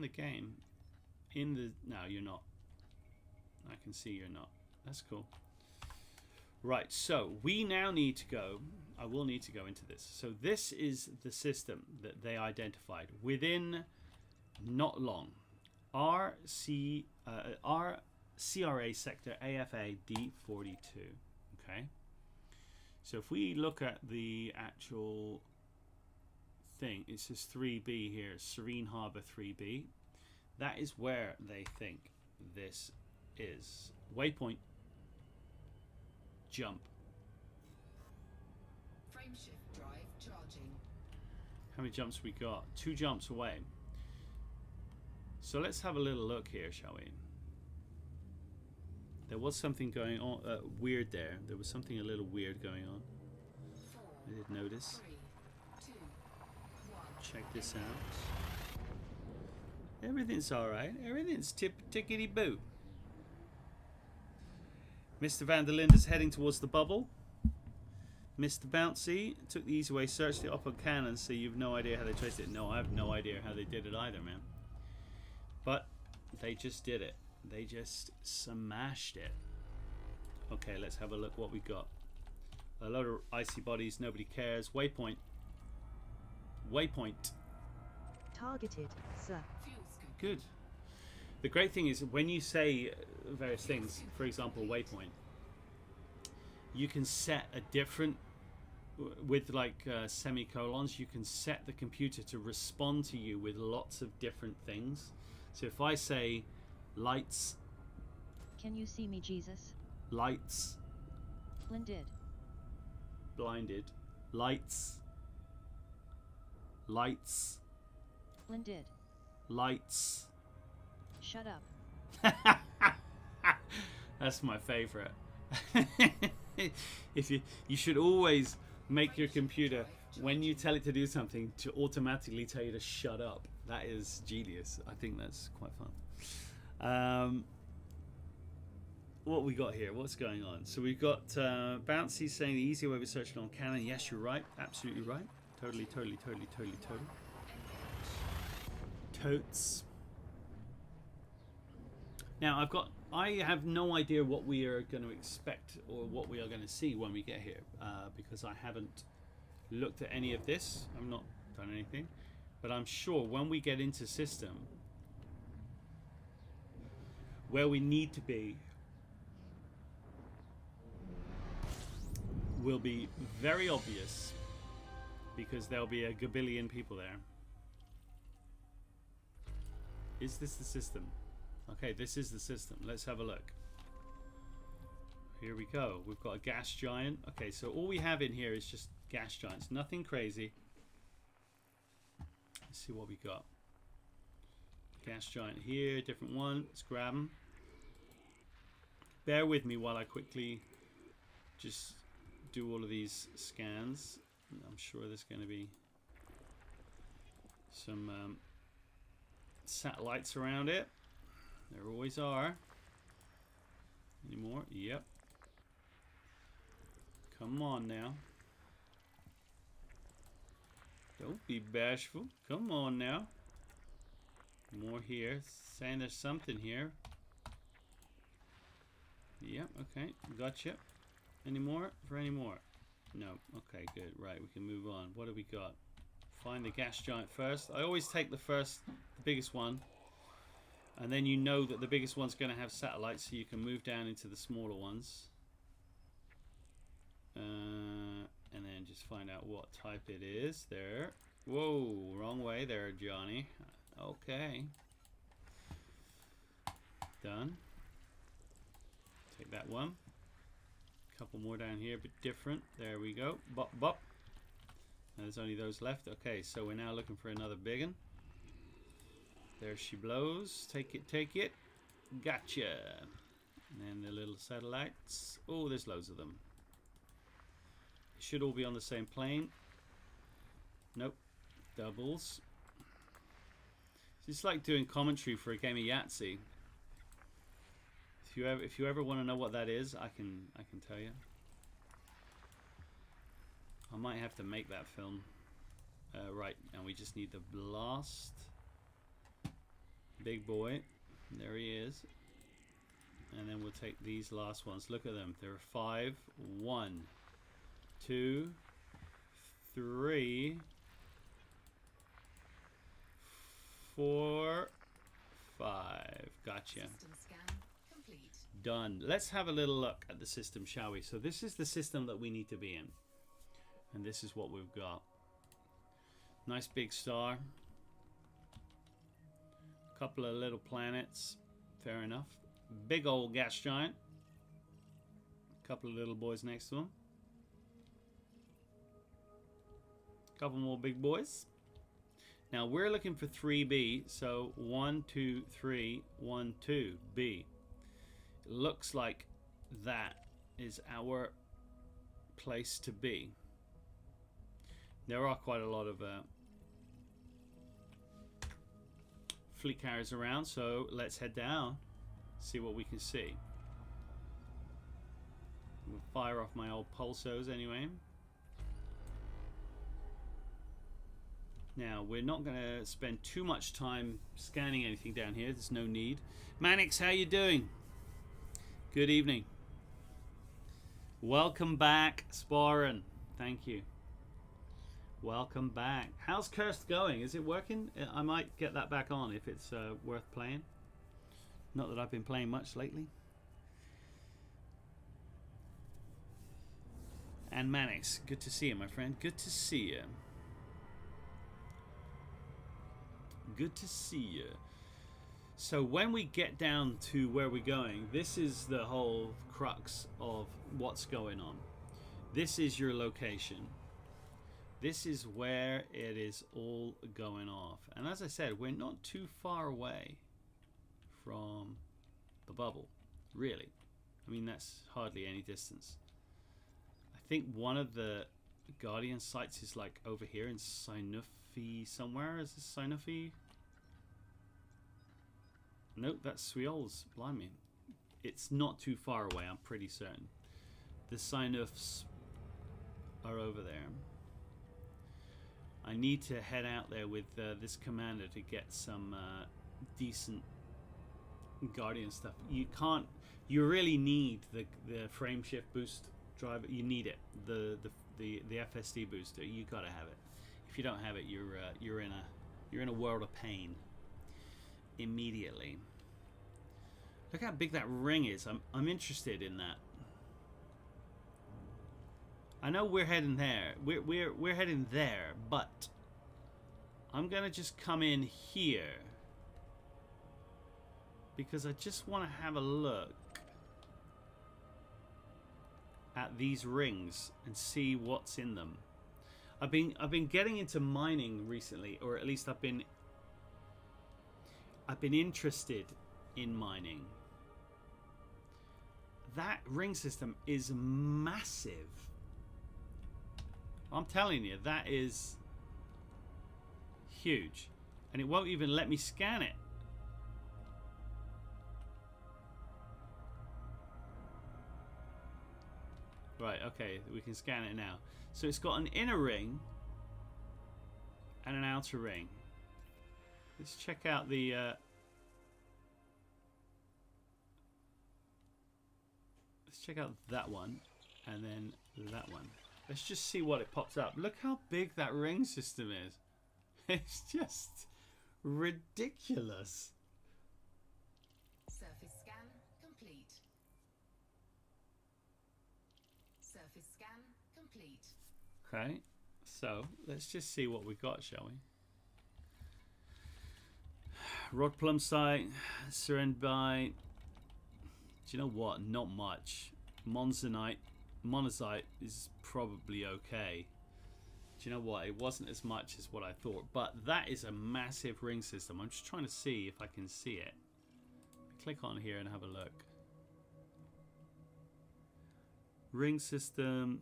game. No, you're not. I can see you're not. That's cool. Right, so we now need to go. I will need to go into this. So this is the system that they identified within not long. Cra Sector AF-A D42. Okay. So if we look at the actual thing, it says 3B here, Serene Harbour 3B. That is where they think this is. Waypoint. Jump. Frameshift drive charging. How many jumps we got? 2 jumps away. So let's have a little look here, shall we? There was something going on weird there. There was something a little weird going on. 4, I did notice. 3, 2, 1. Check this out. Everything's alright. Everything's tickety boo. Mr. Van der Linde is heading towards the bubble. Mr. Bouncy took the easy way, searched it up on Canon, so you've no idea how they traced it. No, I have no idea how they did it either, man. But they just did it. They just smashed it. Okay, let's have a look what we got. A load of icy bodies, nobody cares. Waypoint. Waypoint. Targeted, sir. Fuels complete. Good. The great thing is when you say various things, for example, waypoint, you can set a different, with like semicolons, you can set the computer to respond to you with lots of different things. So if I say lights, Can you see me, Jesus? lights, Blinded. blinded, lights, lights, Blinded. lights. Shut up. That's my favorite. If you should always make your computer, when you tell it to do something, to automatically tell you to shut up. That is genius. I think that's quite fun. What we got here? What's going on? So we've got Bouncy saying the easy way of searching on Canon. Yes, you're right. Absolutely right. Totally. Totes. Now I have no idea what we are going to expect or what we are going to see when we get here, because I haven't looked at any of this. I've not done anything, but I'm sure when we get into system, where we need to be will be very obvious, because there'll be a gabillion people there. Is this the system? Okay, this is the system. Let's have a look. Here we go. We've got a gas giant. Okay, so all we have in here is just gas giants. Nothing crazy. Let's see what we got. Gas giant here, different one. Let's grab them. Bear with me while I quickly just do all of these scans. I'm sure there's going to be some satellites around it. There always are. Any more? Yep. Come on now. Don't be bashful. Come on now. More here. Saying there's something here. Yep, okay. Gotcha. Any more? For any more? No. Okay, good. Right, we can move on. What have we got? Find the gas giant first. I always take the biggest one. And then you know that the biggest one's going to have satellites, so you can move down into the smaller ones. And then and just find out what type it is. There. Whoa, wrong way there, Johnny. Okay. Done. Take that one. Couple more down here, but different. There we go. Bop, bop. There's only those left. Okay, so we're now looking for another big one. There she blows. Take it, take it. Gotcha. And then the little satellites. Oh, there's loads of them. They should all be on the same plane. Nope. Doubles. It's like doing commentary for a game of Yahtzee. If you ever want to know what that is, I can tell you. I might have to make that film. Right, and we just need the blast. Big boy. There he is. And then we'll take these last ones. Look at them. There are 5. 1, 2, 3, 4, 5. Gotcha. System scan complete. Done. Let's have a little look at the system, shall we? So this is the system that we need to be in. And this is what we've got. Nice big star. Couple of little planets. Fair enough. Big old gas giant. Couple of little boys next to him. Couple more big boys. Now we're looking for 3B. So 1, 2, 3, 1, 2, B. It looks like that is our place to be. There are quite a lot of fleet carriers around, so let's head down, see what we can see. We'll fire off my old pulsos anyway. Now, we're not going to spend too much time scanning anything down here. There's no need. Mannix, how you doing? Good evening. Welcome back, Sporen. Thank you. Welcome back. How's Cursed going? Is it working? I might get that back on if it's worth playing. Not that I've been playing much lately. And Mannix, good to see you, my friend. Good to see you. Good to see you. So when we get down to where we're going, this is the whole crux of what's going on. This is your location. This is where it is all going off. And as I said, we're not too far away from the bubble, really. I mean, that's hardly any distance. I think one of the Guardian sites is like over here in Sinofi somewhere. Is this Sinofi? Nope, that's Swiolz. Blimey. It's not too far away, I'm pretty certain. The Sinofs are over there. I need to head out there with this commander to get some decent Guardian stuff. You really need the frame shift boost driver. You need it. The FSD booster. You gotta have it. If you don't have it, you're in a world of pain immediately. Look how big that ring is. I'm interested in that. I know we're heading there. We're heading there, but I'm gonna just come in here because I just want to have a look at these rings and see what's in them. I've been getting into mining recently, or at least I've been interested in mining. That ring system is massive. I'm telling you, that is huge. And it won't even let me scan it. Right, okay, we can scan it now. So it's got an inner ring and an outer ring. Let's check out the let's check out that one and then that one. Let's just see what it pops up. Look how big that ring system is. It's just ridiculous. Surface scan complete. Surface scan complete. Okay, so let's just see what we've got, shall we? Rod plum site, Serenbite. Do you know what? Not much. Monzonite is probably okay. Do you know what? It wasn't as much as what I thought, but that is a massive ring system. I'm just trying to see if I can see it. Click on here and have a look. Ring system,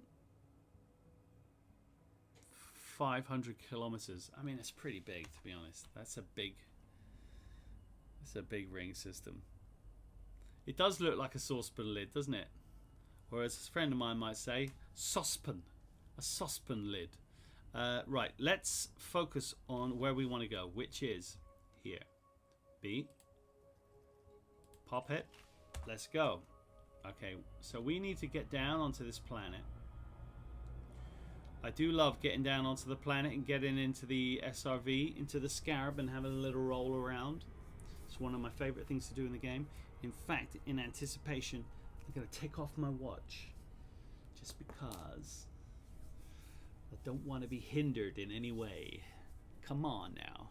500 kilometers. I mean, it's pretty big, to be honest. That's a big ring system. It does look like a saucepan lid, doesn't it? Or as a friend of mine might say, saucepan. A saucepan lid. Right, let's focus on where we want to go, which is here. B. Pop it. Let's go. Okay, so we need to get down onto this planet. I do love getting down onto the planet and getting into the SRV, into the Scarab, and having a little roll around. It's one of my favorite things to do in the game. In fact, in anticipation, I'm going to take off my watch just because I don't want to be hindered in any way. Come on now.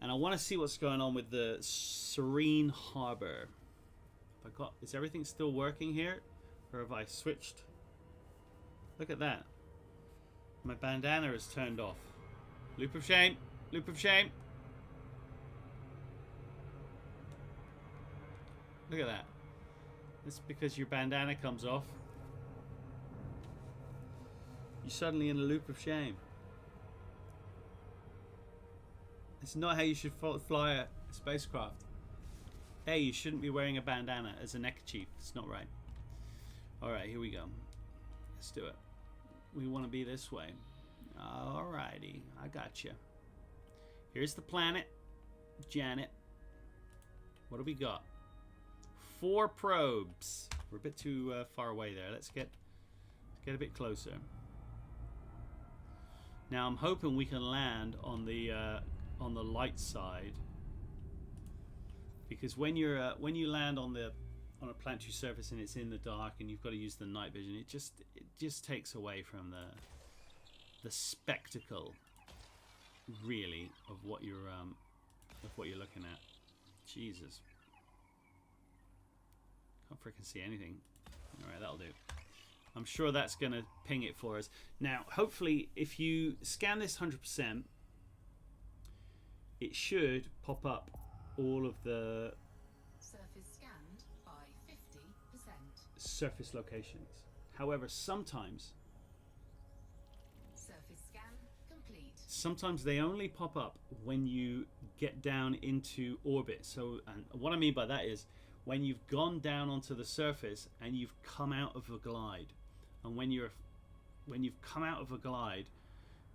And I want to see what's going on with the Serene Harbour. Is everything still working here? Or have I switched? Look at that. My bandana is turned off. Loop of shame. Loop of shame. Look at that. It's because your bandana comes off. You're suddenly in a loop of shame. It's not how you should fly a spacecraft. Hey, you shouldn't be wearing a bandana as a neckerchief. It's not right. Alright, here we go. Let's do it. We want to be this way. Alrighty, I got you. Here's the planet. Janet. What do we got? 4 probes. We're a bit too far away there. Let's get a bit closer. Now I'm hoping we can land on the light side, because when you land on a planetary surface and it's in the dark and you've got to use the night vision, it just takes away from the spectacle, really, of what you're looking at. Jesus. Can't freaking see anything. Alright, that'll do. I'm sure that's going to ping it for us. Now, hopefully, if you scan this 100%, it should pop up all of the Surface scanned by 50%. surface locations. However, sometimes Surface scan complete. sometimes they only pop up when you get down into orbit. So, and what I mean by that is when you've gone down onto the surface and you've come out of a glide. And when you've come out of a glide,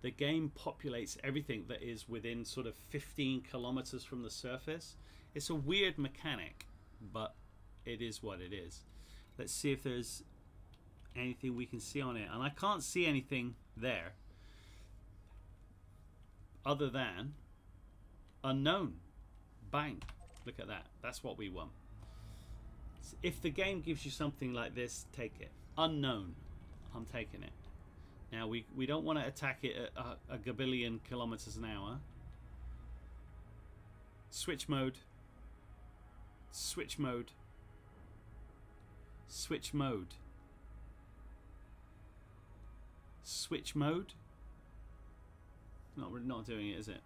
the game populates everything that is within sort of 15 kilometers from the surface. It's a weird mechanic, but it is what it is. Let's see if there's anything we can see on it. And I can't see anything there other than unknown. Bang. Look at that. That's what we want. If the game gives you something like this, take it. Unknown. I'm taking it. Now we don't want to attack it at a gabillion kilometers an hour. Switch mode. Switch mode. Switch mode. Switch mode. We're not doing it, is it?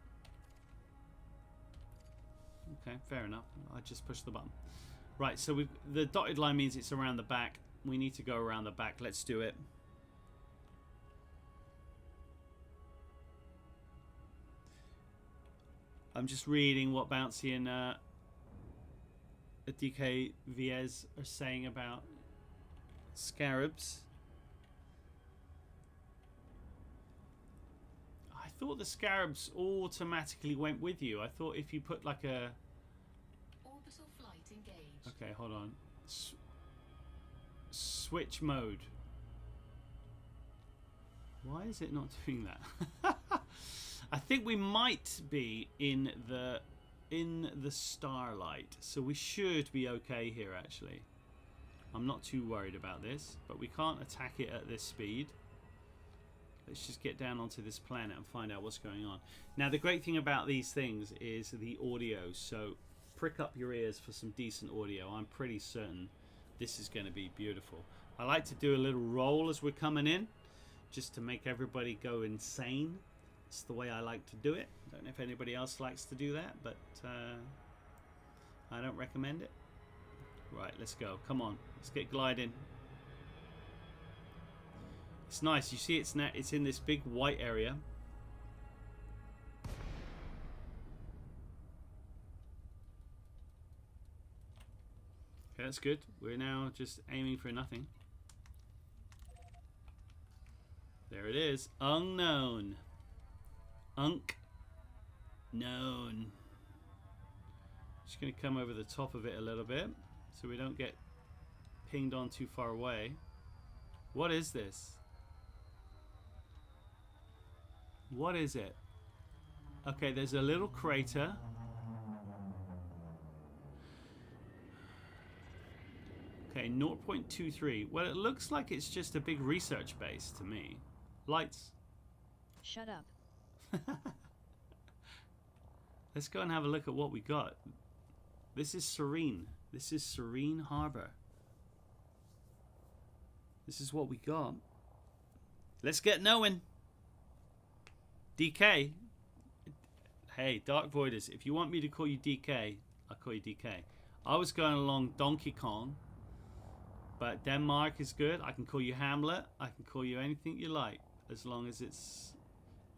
Okay, fair enough. I just pushed the button. Right, so the dotted line means it's around the back. We need to go around the back. Let's do it. I'm just reading what Bouncy and DK Viez are saying about scarabs. I thought the scarabs automatically went with you. I thought if you put like a... Orbital flight engaged. Okay, hold on. Switch mode. Why is it not doing that? I think we might be in the starlight, so we should be okay here actually. I'm not too worried about this, but we can't attack it at this speed. Let's just get down onto this planet and find out what's going on. Now, the great thing about these things is the audio. So prick up your ears for some decent audio. I'm pretty certain this is going to be beautiful. I like to do a little roll as we're coming in, just to make everybody go insane. It's the way I like to do it. Don't know if anybody else likes to do that, but I don't recommend it. Right, let's go. Come on, let's get gliding. It's nice. You see, it's in this big white area. Okay, that's good. We're now just aiming for nothing. There it is. Unknown. Known. Just going to come over the top of it a little bit so we don't get pinged on too far away. What is this? What is it? Okay, there's a little crater. Okay, 0.23. Well, it looks like it's just a big research base to me. Lights. Shut up. Let's go and have a look at what we got. This is Serene. This is Serene Harbour. This is what we got. Let's get knowing. DK. Hey, Dark Voiders, if you want me to call you DK, I'll call you DK. I was going along Donkey Kong, but Denmark is good. I can call you Hamlet. I can call you anything you like, as long as it's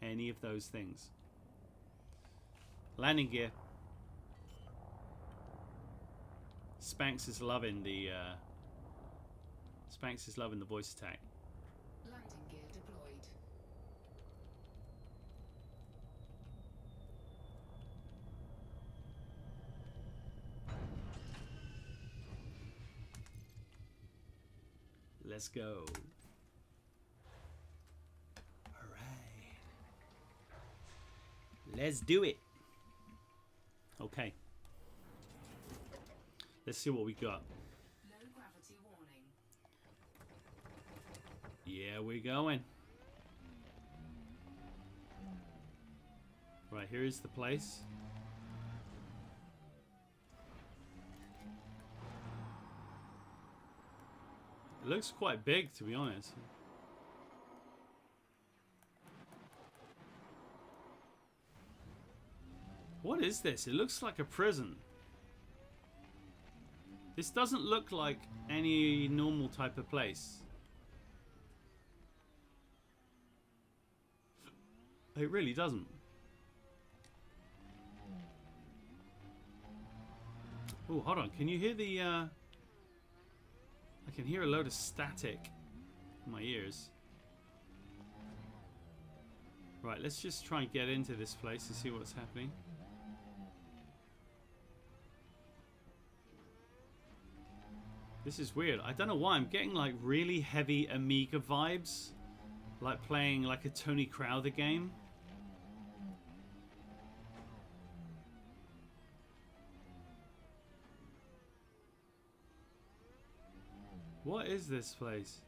any of those things. Landing gear. Spanx is loving the voice attack. Landing gear deployed. Let's go. All right. Let's do it. Okay. Let's see what we got. Low gravity warning. Yeah, we're going. Right, here is the place. It looks quite big, to be honest. What is this? It looks like a prison. This doesn't look like any normal type of place. It really doesn't. Oh, hold on. Can you hear the... I can hear a load of static in my ears. Right, let's just try and get into this place and see what's happening. This is weird. I don't know why. I'm getting like really heavy Amiga vibes. Like playing like a Tony Crowther game. What is this place?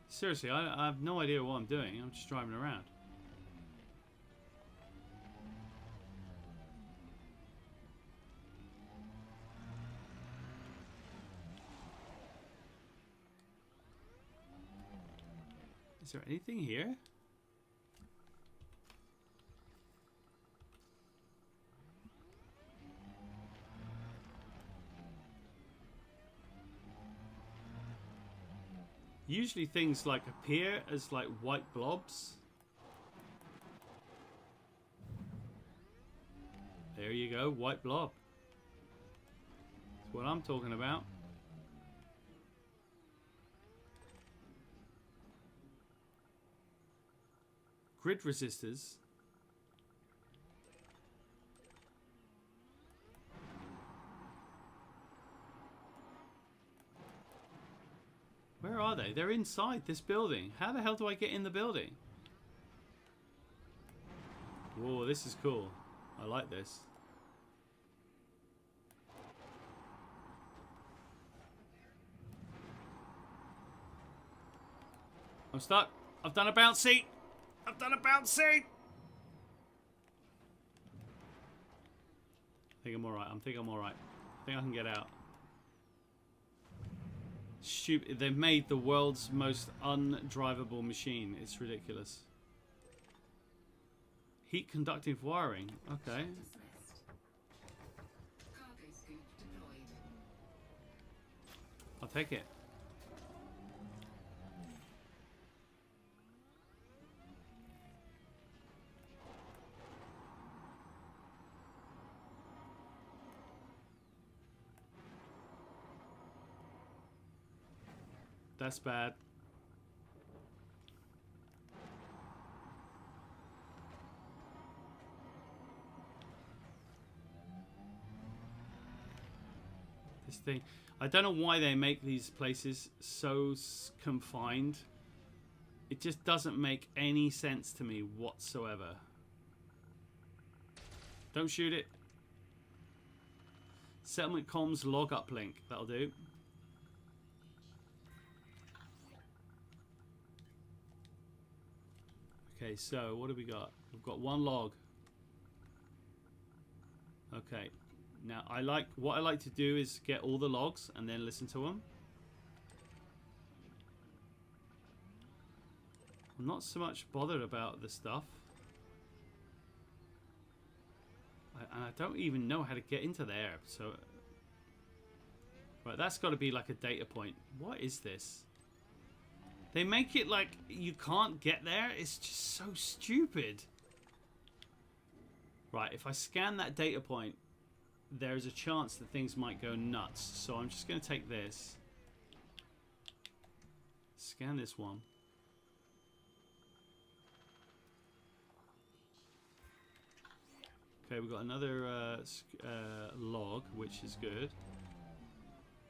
Seriously, I have no idea what I'm doing. I'm just driving around. Is there anything here? Usually things like appear as like white blobs. There you go, white blob. That's what I'm talking about. Grid resistors. Where are they? They're inside this building. How the hell do I get in the building? Whoa, this is cool. I like this. I'm stuck. I've done a bouncy. I've done a bouncy. I think I'm alright. I think I'm alright. I think I can get out. Stupid. They've made the world's most undrivable machine. It's ridiculous. Heat conductive wiring. Okay. Cargo scoop deployed. I'll take it. That's bad. This thing. I don't know why they make these places so confined. It just doesn't make any sense to me whatsoever. Don't shoot it. Settlement comms log uplink. That'll do. Okay, so what do we got? We've got one log. Okay, now what I like to do is get all the logs and then listen to them. I'm not so much bothered about the stuff. And I don't even know how to get into there. So, right, that's got to be like a data point. What is this? They make it like you can't get there. It's just so stupid. Right, if I scan that data point, there's a chance that things might go nuts. So I'm just going to take this. Scan this one. Okay, we've got another log, which is good.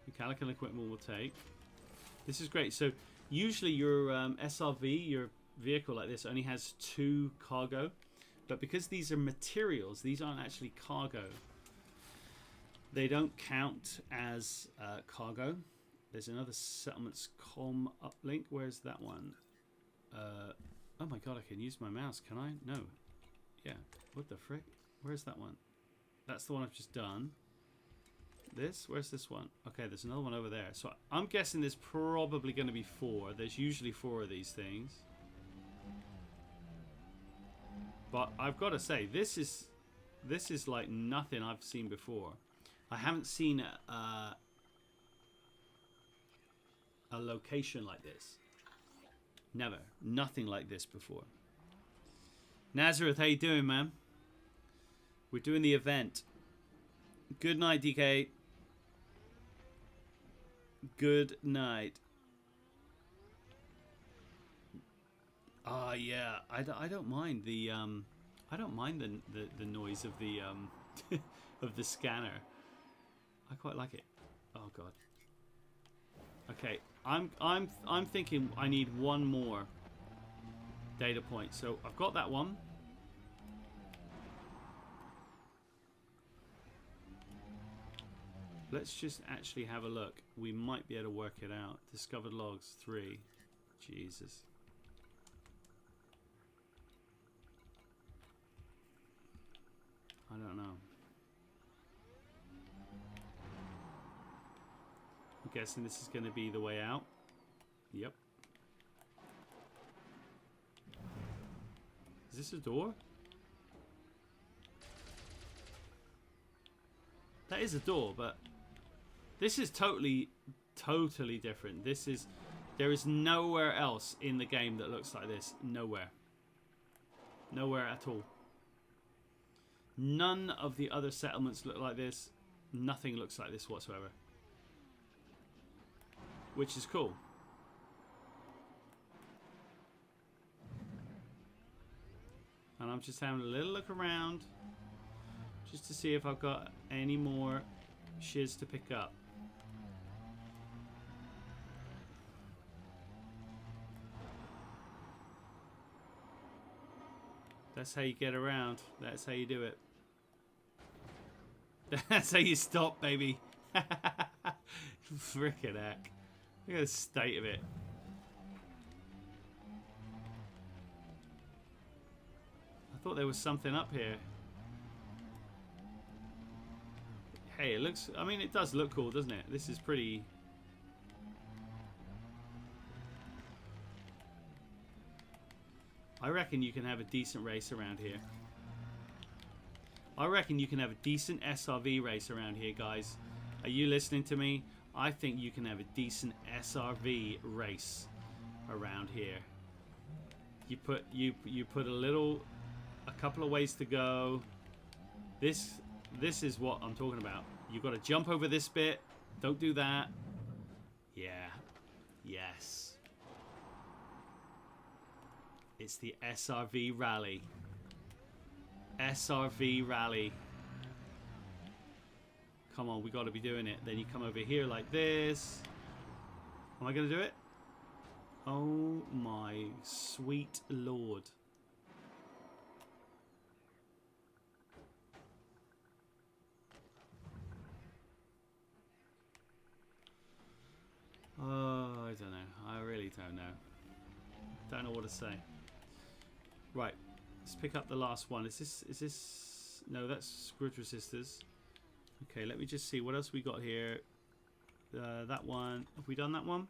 Mechanical equipment will take. This is great. So usually your SRV, your vehicle like this, only has 2 cargo. But because these are materials, these aren't actually cargo. They don't count as cargo. There's another settlements com uplink. Where's that one? Oh my god, I can use my mouse, can I? No. Yeah. What the frick? Where's that one? That's the one I've just done. This? Where's this one? Okay, there's another one over there. So I'm guessing there's probably going to be 4. There's usually 4 of these things. But I've got to say, this is like nothing I've seen before. I haven't seen a location like this. Never. Nothing like this before. Nazareth, how you doing, man? We're doing the event. Good night, DK. Good night. Yeah, I don't mind the I don't mind the noise of the of the scanner. I quite like it. Oh god. Okay, I'm thinking I need one more data point. So I've got that one. Let's just actually have a look. We might be able to work it out. Discovered logs 3. Jesus. I don't know. I'm guessing this is going to be the way out. Yep. Is this a door? That is a door, but this is totally different. There is nowhere else in the game that looks like this. Nowhere. Nowhere at all. None of the other settlements look like this. Nothing looks like this whatsoever. Which is cool. And I'm just having a little look around just to see if I've got any more shiz to pick up. That's how you get around. That's how you do it. That's how you stop, baby. Frickin' heck. Look at the state of it. thought there was something up here. Hey, it looks... I mean, it does look cool, doesn't it? This is pretty... I reckon you can have a decent race around here. I reckon you can have a decent SRV race around here, guys. Are you listening to me? I think you can have a decent SRV race around here. You put a couple of ways to go. This is what I'm talking about. You've got to jump over this bit. Don't do that. Yeah. Yes. It's the SRV rally. SRV rally. Come on, we got to be doing it. Then you come over here like this. Am I going to do it? Oh my sweet lord. Oh, I don't know. I really don't know. Don't know what to say. Right, let's pick up the last one. Is this? No, that's squid resistors. Okay, let me just see what else we got here. That one. Have we done that one?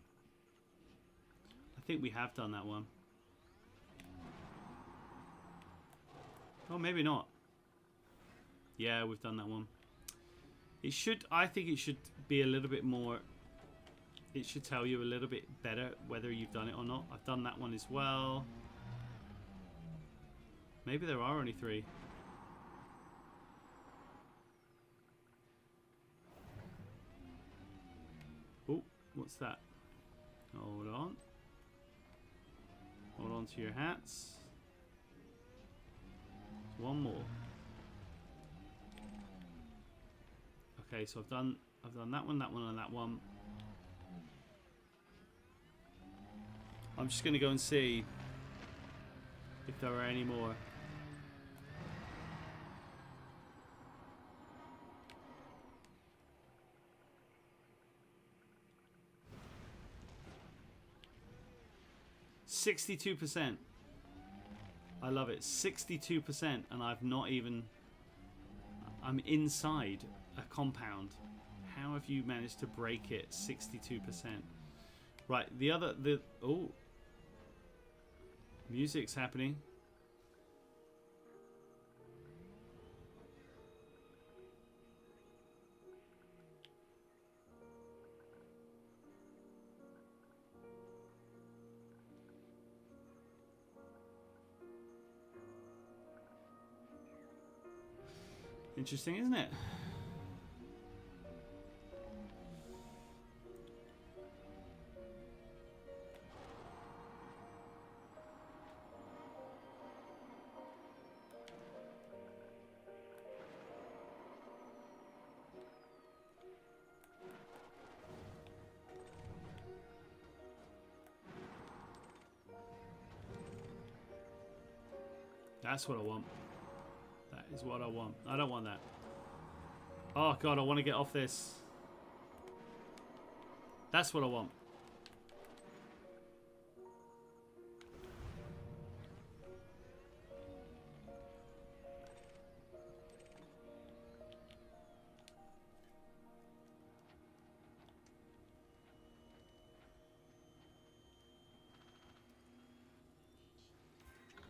I think we have done that one. Oh, maybe not. Yeah, we've done that one. It should. I think it should be a little bit more. It should tell you a little bit better whether you've done it or not. I've done that one as well. Maybe there are only 3. Oh, what's that? Hold on. Hold on to your hats. One more. Okay, so I've done that one, and that one. I'm just going to go and see if there are any more. %. I love it. 62%, and I've not even... I'm inside a compound. How have you managed to break it? 62%. Right, oh. Music's happening. Interesting, isn't it? That's what I want. That is what I want. I don't want that. Oh god, I want to get off this. That's what I want.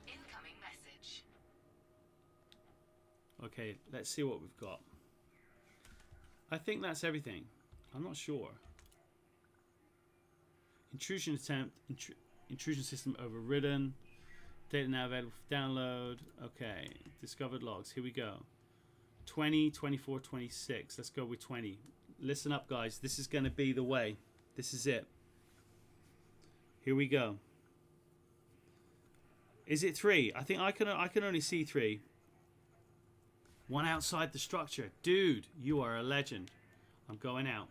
Incoming message. Okay, let's see what we've got. I think that's everything. I'm not sure. Intrusion attempt. Intrusion system overridden. Data now available for download. Okay. Discovered logs. Here we go. 20, 24, 26. Let's go with 20. Listen up, guys. This is going to be the way. This is it. Here we go. Is it 3? I think I can only see 3. One outside the structure. Dude, you are a legend. I'm going out.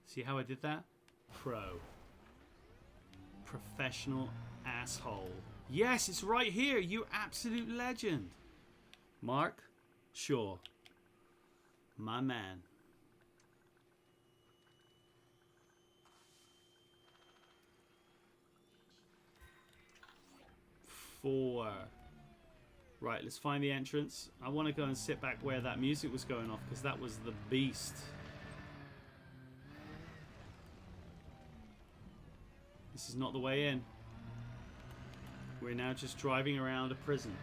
See how I did that? Pro. Professional asshole. Yes, it's right here. You absolute legend. Mark Shaw. My man. 4. Right, let's find the entrance. I want to go and sit back where that music was going off because that was the beast. This is not the way in. We're now just driving around a prison.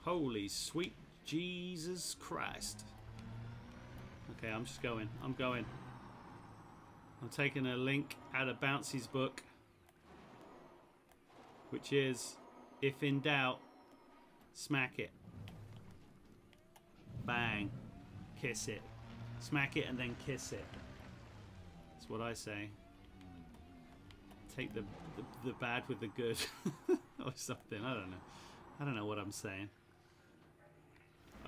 Holy sweet Jesus Christ. Okay, I'm just going. I'm going. I'm taking a link out of Bouncy's book, which is, if in doubt, smack it. Bang. Kiss it. Smack it and then kiss it. That's what I say. Take the bad with the good. Or something. I don't know. I don't know what I'm saying.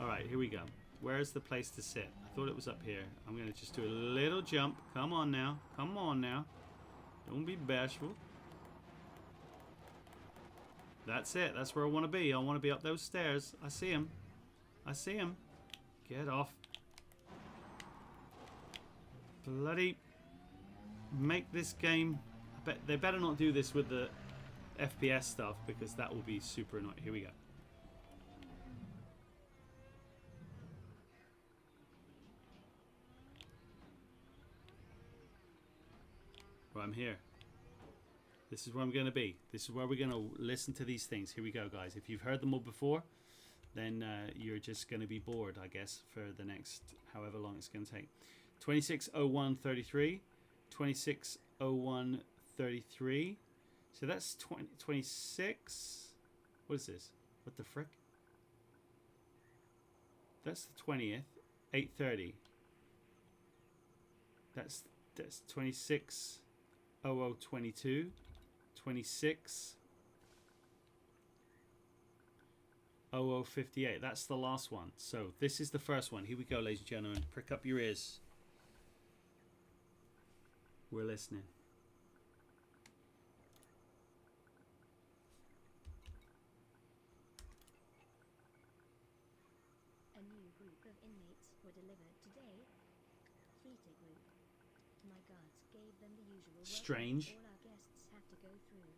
Alright, here we go. Where's the place to sit? I thought it was up here. I'm going to just do a little jump. Come on now. Come on now. Don't be bashful. That's it. That's where I want to be. I want to be up those stairs. I see him. I see him. Get off. Bloody make this game. I bet they better not do this with the FPS stuff because that will be super annoying. Here we go. Well, I'm here. This is where I'm going to be. This is where we're going to listen to these things. Here we go, guys. If you've heard them all before, then you're just going to be bored, I guess, for the next however long it's going to take. 260133, 260133. So that's 26. What is this? What the frick? That's the 20th. 830. That's 26. 0022, 26, 0058. That's the last one. So this is the first one. Here we go, ladies and gentlemen. Prick up your ears. We're listening. A new group of inmates were delivered today. Theta group. My guards gave them the usual Strange. all our guests have to go through.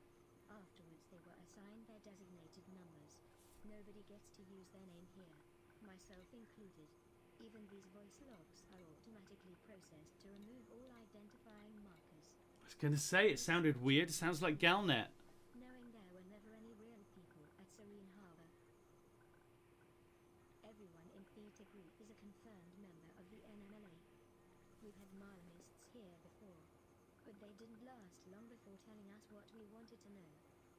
Afterwards they were assigned their designated numbers. Nobody gets to use their name here, myself included. Even these voice logs are automatically processed to remove all identifying markers. I was going to say, it sounded weird. It sounds like Galnet. Knowing there were never any real people at Serene Harbour. Everyone in Theta group is a confirmed member of the NMLA. We've had Marlinists here before, but they didn't last long before telling us what we wanted to know.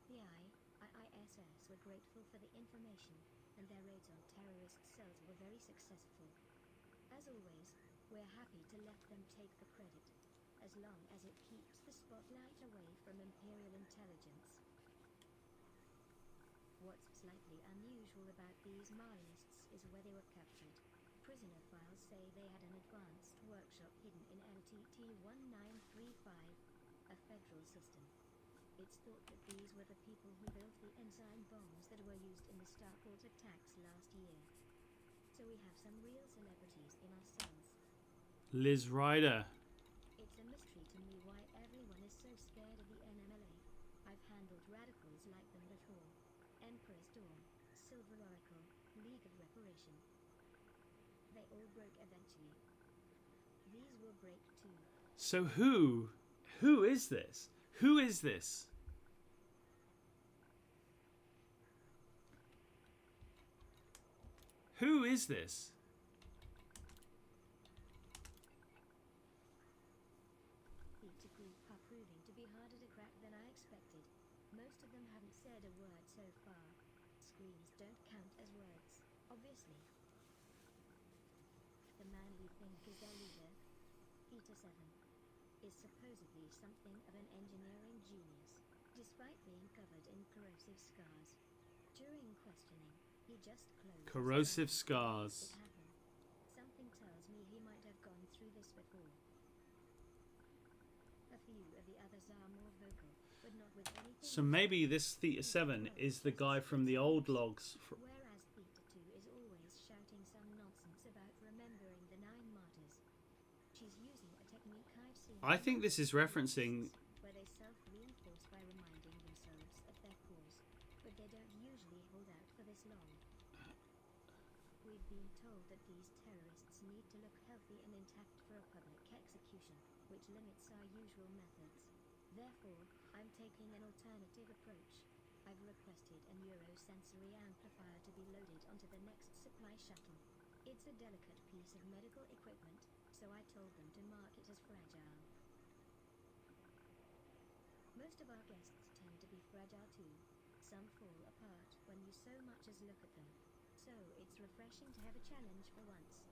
The IISS were grateful for the information, and their raids on terrorist cells were very successful. As always, we're happy to let them take the credit, as long as it keeps the spotlight away from Imperial intelligence. What's slightly unusual about these Marlinists is where they were captured. Prisoner files say they had an advanced workshop hidden in LTT-1935, a federal system. It's thought that these were the people who built the enzyme bombs that were used in the Starport attacks last year. So we have some real celebrities in our cells. Liz Ryder. It's a mystery to me why everyone is so scared of the NMLA. I've handled radicals like them before. Empress Dawn, Silver Oracle, League of Reparation. They all broke eventually. These will break too. So who is this? Who is this? Who is this? Theta group are proving to be harder to crack than I expected. Most of them haven't said a word so far. Screams don't count as words, obviously. The man we think is their leader, Theta 7, is supposedly something of an engineering genius, despite being covered in corrosive scars. During questioning, he just closed his Corrosive eyes. scars. It happened. Something tells me he might have gone through this before. A few of the others are more vocal, but not with anything. So maybe this Theta 7 is the guy from the old logs. Whereas Theta 2 is always shouting some nonsense about remembering the 9 martyrs. She's using a technique I've seen. I think this is referencing where they this long. We've been told that these terrorists need to look healthy and intact for a public execution, which limits our usual methods. Therefore, I'm taking an alternative approach. I've requested a neurosensory amplifier to be loaded onto the next supply shuttle. It's a delicate piece of medical equipment, so I told them to mark it as fragile. Most of our guests tend to be fragile too. Some fall apart when you so much as look at them. So it's refreshing to have a challenge for once.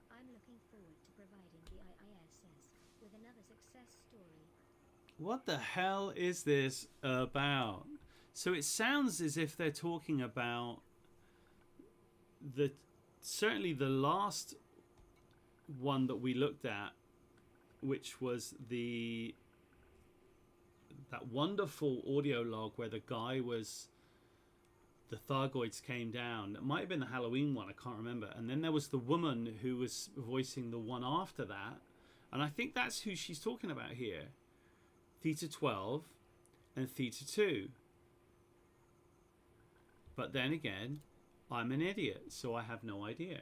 I'm looking forward to providing the IISS with another success story. What the hell is this about? So it sounds as if they're talking about certainly the last one that we looked at, which was that wonderful audio log where the Thargoids came down. It might have been the Halloween one, I can't remember. And then there was the woman who was voicing the one after that. And I think that's who she's talking about here. Theta 12 and Theta 2. But then again, I'm an idiot, so I have no idea.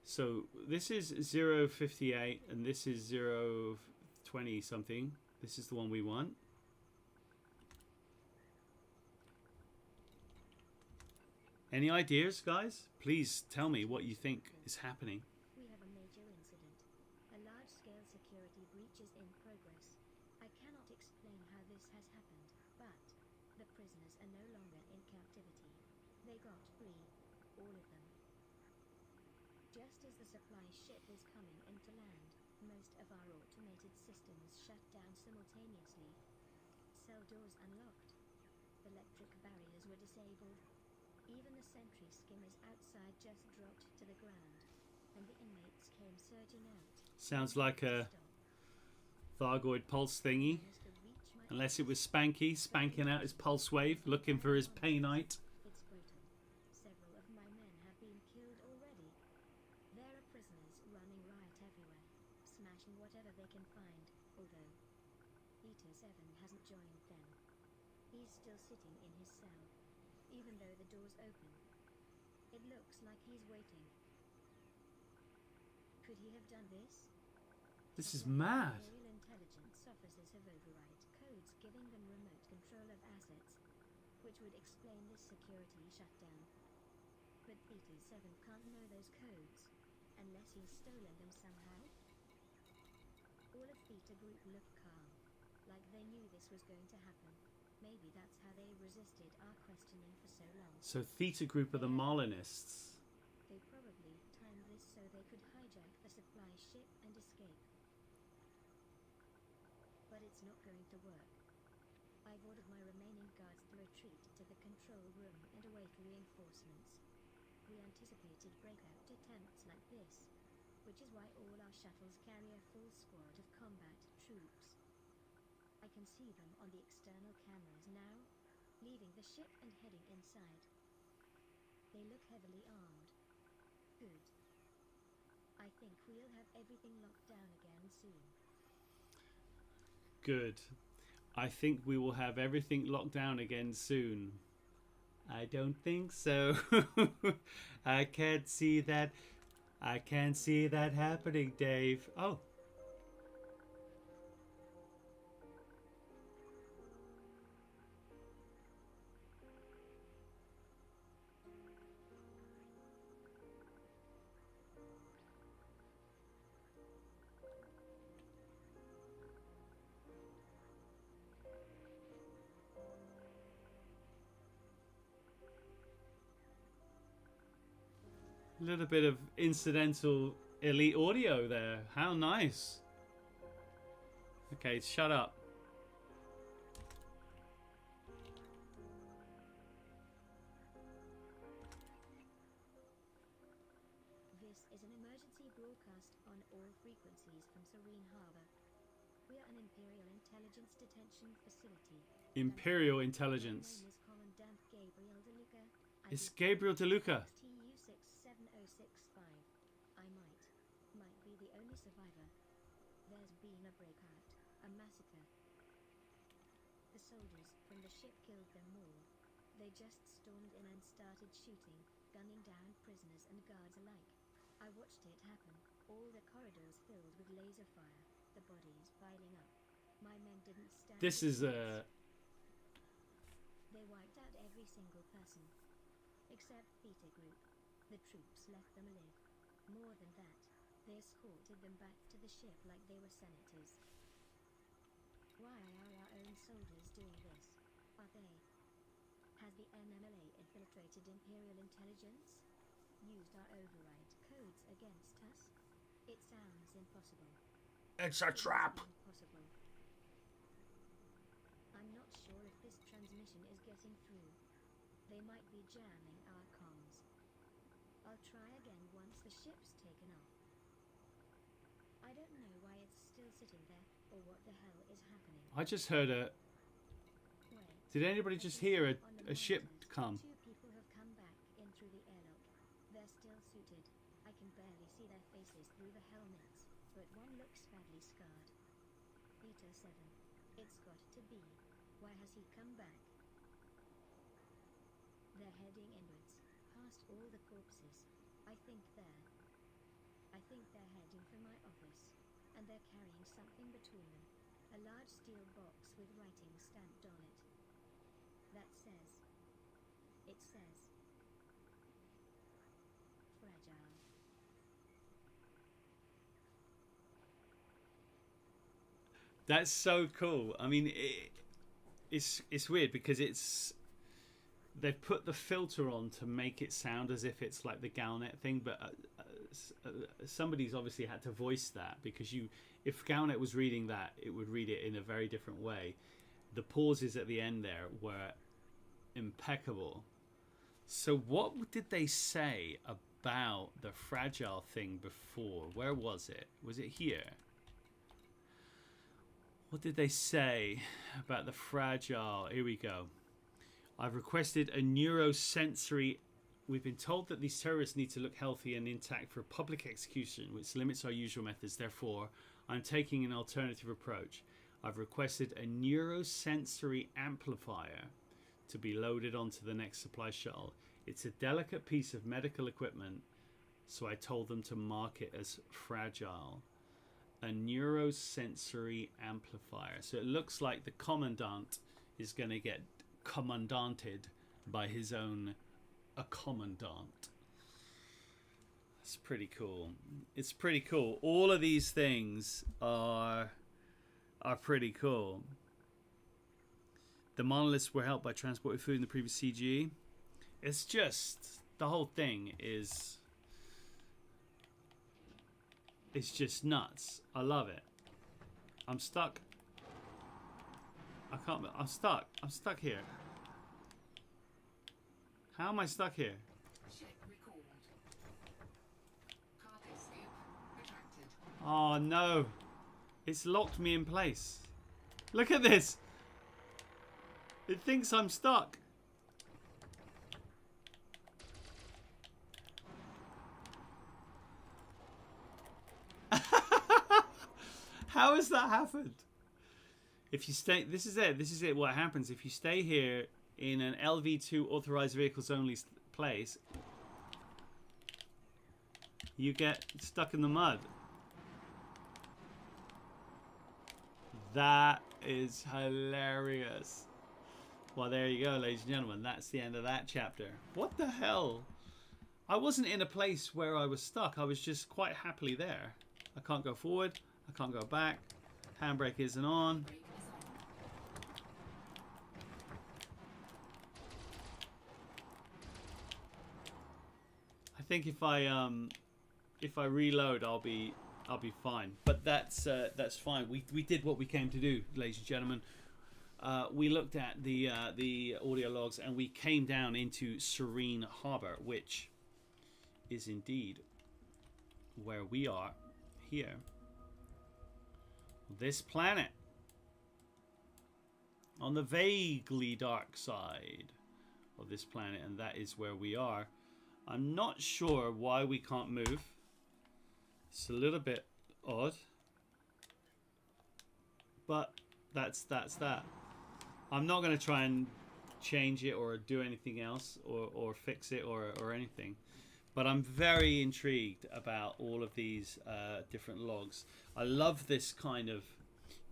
So this is 058 and this is 020 something. This is the one we want. Any ideas, guys? Please tell me what you think is happening. We have a major incident. A large-scale security breach is in progress. I cannot explain how this has happened, but the prisoners are no longer in captivity. They got free, all of them. Just as the supply ship is coming into land, most of our automated systems shut down simultaneously. Cell doors unlocked. Electric barriers were disabled. Even the sentry skimmers outside just dropped to the ground, and the inmates came surging out. Sounds like a Thargoid pulse thingy. Unless it was Spanky spanking out his pulse wave, looking for his painite. It's brutal. Several of my men have been killed already. There are prisoners running riot everywhere, smashing whatever they can find, although Eta 7 hasn't joined them. He's still sitting in his cell, even though the door's open. It looks like he's waiting. Could he have done this? This is mad. Imperial intelligence officers have override codes giving them remote control of assets, which would explain this security shutdown. But Eta 7 can't know those codes, unless he's stolen them somehow. All of Theta Group look calm, like they knew this was going to happen. Maybe that's how they resisted our questioning for so long. So Theta Group are the Molinists. They probably timed this so they could hijack the supply ship and escape. But it's not going to work. I've ordered my remaining guards to retreat to the control room and await reinforcements. We anticipated breakout attempts like this, which is why all our shuttles carry a full squad of combat troops. I can see them on the external cameras now, leaving the ship and heading inside. They look heavily armed. Good. I think we'll have everything locked down again soon. Good. I think we will have everything locked down again soon. I don't think so. I can't see that. I can't see that happening, Dave. Oh. A little bit of incidental elite audio there. How nice. Okay, shut up. This is an emergency broadcast on all frequencies from Serene Harbour. We are an Imperial Intelligence Detention Facility. Imperial Intelligence. My name is Commandant Gabriel DeLuca. It's Gabriel DeLuca. TU-67065. I might be the only survivor. There's been a breakout, a massacre. The soldiers from the ship killed them all. just stormed in and started shooting, gunning down prisoners and guards alike. I watched it happen, all the corridors filled with laser fire, the bodies piling up. My men didn't stand This a is chance. They wiped out every single person. Except Beta Group. The troops left them alive. More than that, they escorted them back to the ship like they were senators. Why are our own soldiers doing this? Are they? Has the NMLA infiltrated Imperial intelligence? Used our override codes against us? It sounds impossible. It's a trap. Impossible. I'm not sure if this transmission is getting through. They might be jamming our comms. I'll try again once the ship's taken off. I don't know why it's still sitting there, or what the hell is happening. I just heard a... Wait, Did anybody just hear a ship monitors, come? 2 people have come back in through the airlock. They're still suited. I can barely see their faces through the helmets, but one looks badly scarred. Beta 7. It's got to be. Why has he come back? They're heading inwards, past all the corpses. I think they're heading for my office, and they're carrying something between them. A large steel box with writing stamped on it. That says... It says... Fragile. That's so cool. I mean, it's weird because they've put the filter on to make it sound as if it's like the Galnet thing, but somebody's obviously had to voice that, because if Galnet was reading that, it would read it in a very different way. The pauses at the end there were impeccable. So what did they say about the fragile thing before? Where was it? Was it here? What did they say about the fragile? Here we go. I've requested a neurosensory. We've been told that these terrorists need to look healthy and intact for public execution, which limits our usual methods. Therefore, I'm taking an alternative approach. I've requested a neurosensory amplifier to be loaded onto the next supply shuttle. It's a delicate piece of medical equipment, so I told them to mark it as fragile. A neurosensory amplifier. So it looks like the commandant is going to get commandanted by his own a commandant. It's pretty cool. It's pretty cool. All of these things are pretty cool. The monoliths were helped by transporting food in the previous CGE. It's just, the whole thing is, it's just nuts. I love it. I'm stuck. I'm stuck. I'm stuck here. How am I stuck here? Ship recalled. Cargo scoop retracted. Oh no. It's locked me in place. Look at this. It thinks I'm stuck. How has that happened? If you stay, this is it. What happens if you stay here in an LV2 authorized vehicles only place? You get stuck in the mud. That is hilarious. Well, there you go, ladies and gentlemen. That's the end of that chapter. What the hell? I wasn't in a place where I was stuck. I was just quite happily there. I can't go forward. I can't go back. Handbrake isn't on. I think if I reload, I'll be fine. But that's fine. We did what we came to do, ladies and gentlemen. We looked at the audio logs and we came down into Serene Harbour, which is indeed where we are here. This planet on the vaguely dark side of this planet, and that is where we are. I'm not sure why we can't move. It's a little bit odd, but that's that. I'm not going to try and change it or do anything else or fix it or anything. But I'm very intrigued about all of these different logs. I love this kind of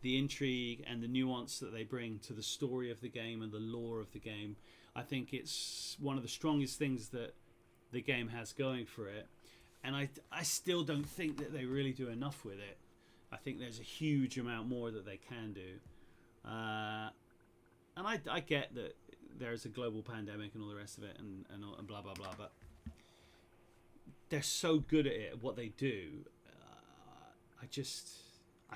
the intrigue and the nuance that they bring to the story of the game and the lore of the game. I think it's one of the strongest things that the game has going for it. And I still don't think that they really do enough with it. I think there's a huge amount more that they can do. And I get that there's a global pandemic and all the rest of it and blah, blah, blah. But they're so good at it, what they do. I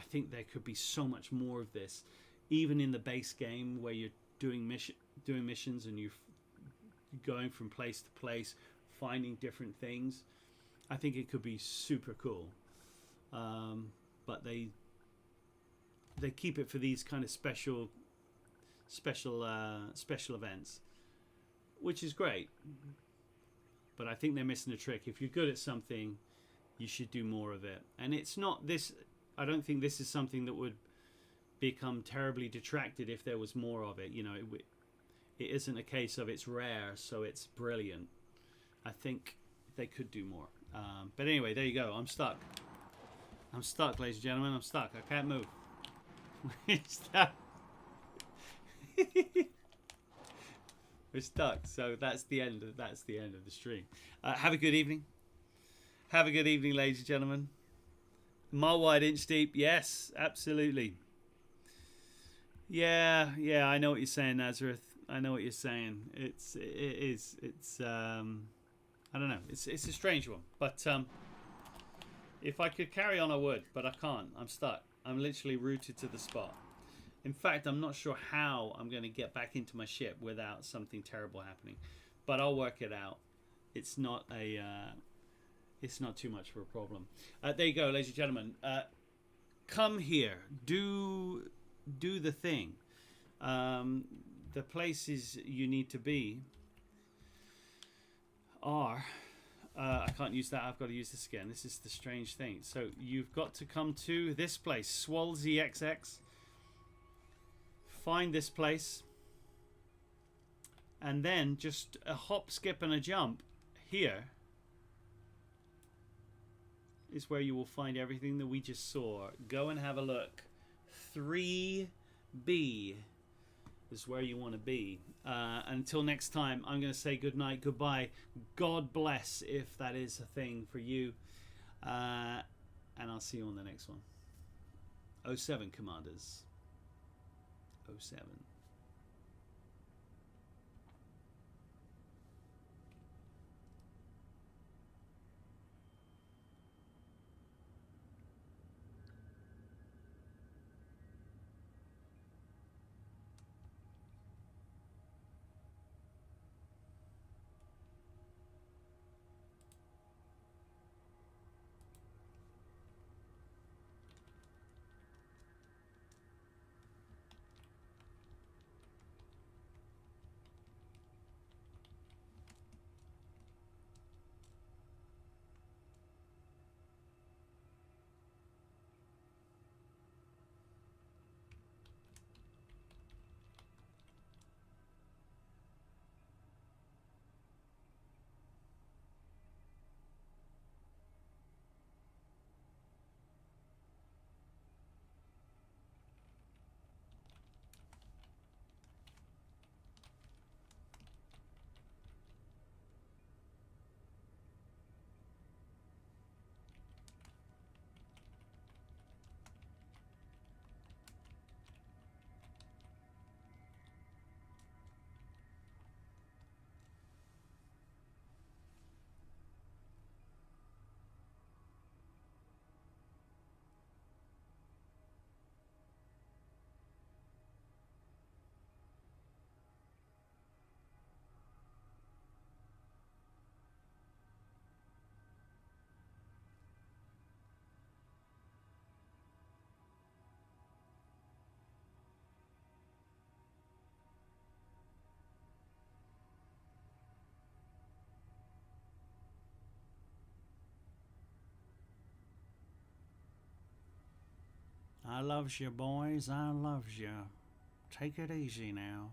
think there could be so much more of this, even in the base game where you're doing missions and you're going from place to place, finding different things. I think it could be super cool. But they keep it for these kind of special events, which is great. But I think they're missing a trick. If you're good at something, you should do more of it. And it's not this. I don't think this is something that would become terribly detracted if there was more of it. You know, it isn't a case of it's rare, so it's brilliant. I think they could do more. But anyway, there you go. I'm stuck. I'm stuck, ladies and gentlemen. I'm stuck. I can't move. We're stuck. We're stuck. So that's the end of the stream. Have a good evening. Have a good evening, ladies and gentlemen. Mile wide, inch deep. Yes, absolutely. Yeah. I know what you're saying, Nazareth. I know what you're saying. It's I don't know. It's a strange one, but if I could carry on, I would, but I can't. I'm stuck. I'm literally rooted to the spot. In fact, I'm not sure how I'm going to get back into my ship without something terrible happening, but I'll work it out. It's not too much of a problem. There you go, ladies and gentlemen. Come here. Do the thing. The places you need to be are... I can't use that. I've got to use this again. This is the strange thing. So you've got to come to this place, Swiolz XX. Find this place. And then just a hop, skip, and a jump here is where you will find everything that we just saw. Go and have a look. 3B is where you want to be. Until next time, I'm going to say good night, goodbye. God bless, if that is a thing for you. And I'll see you on the next one. 07, Commanders. 07. I loves you, boys. I loves you. Take it easy now.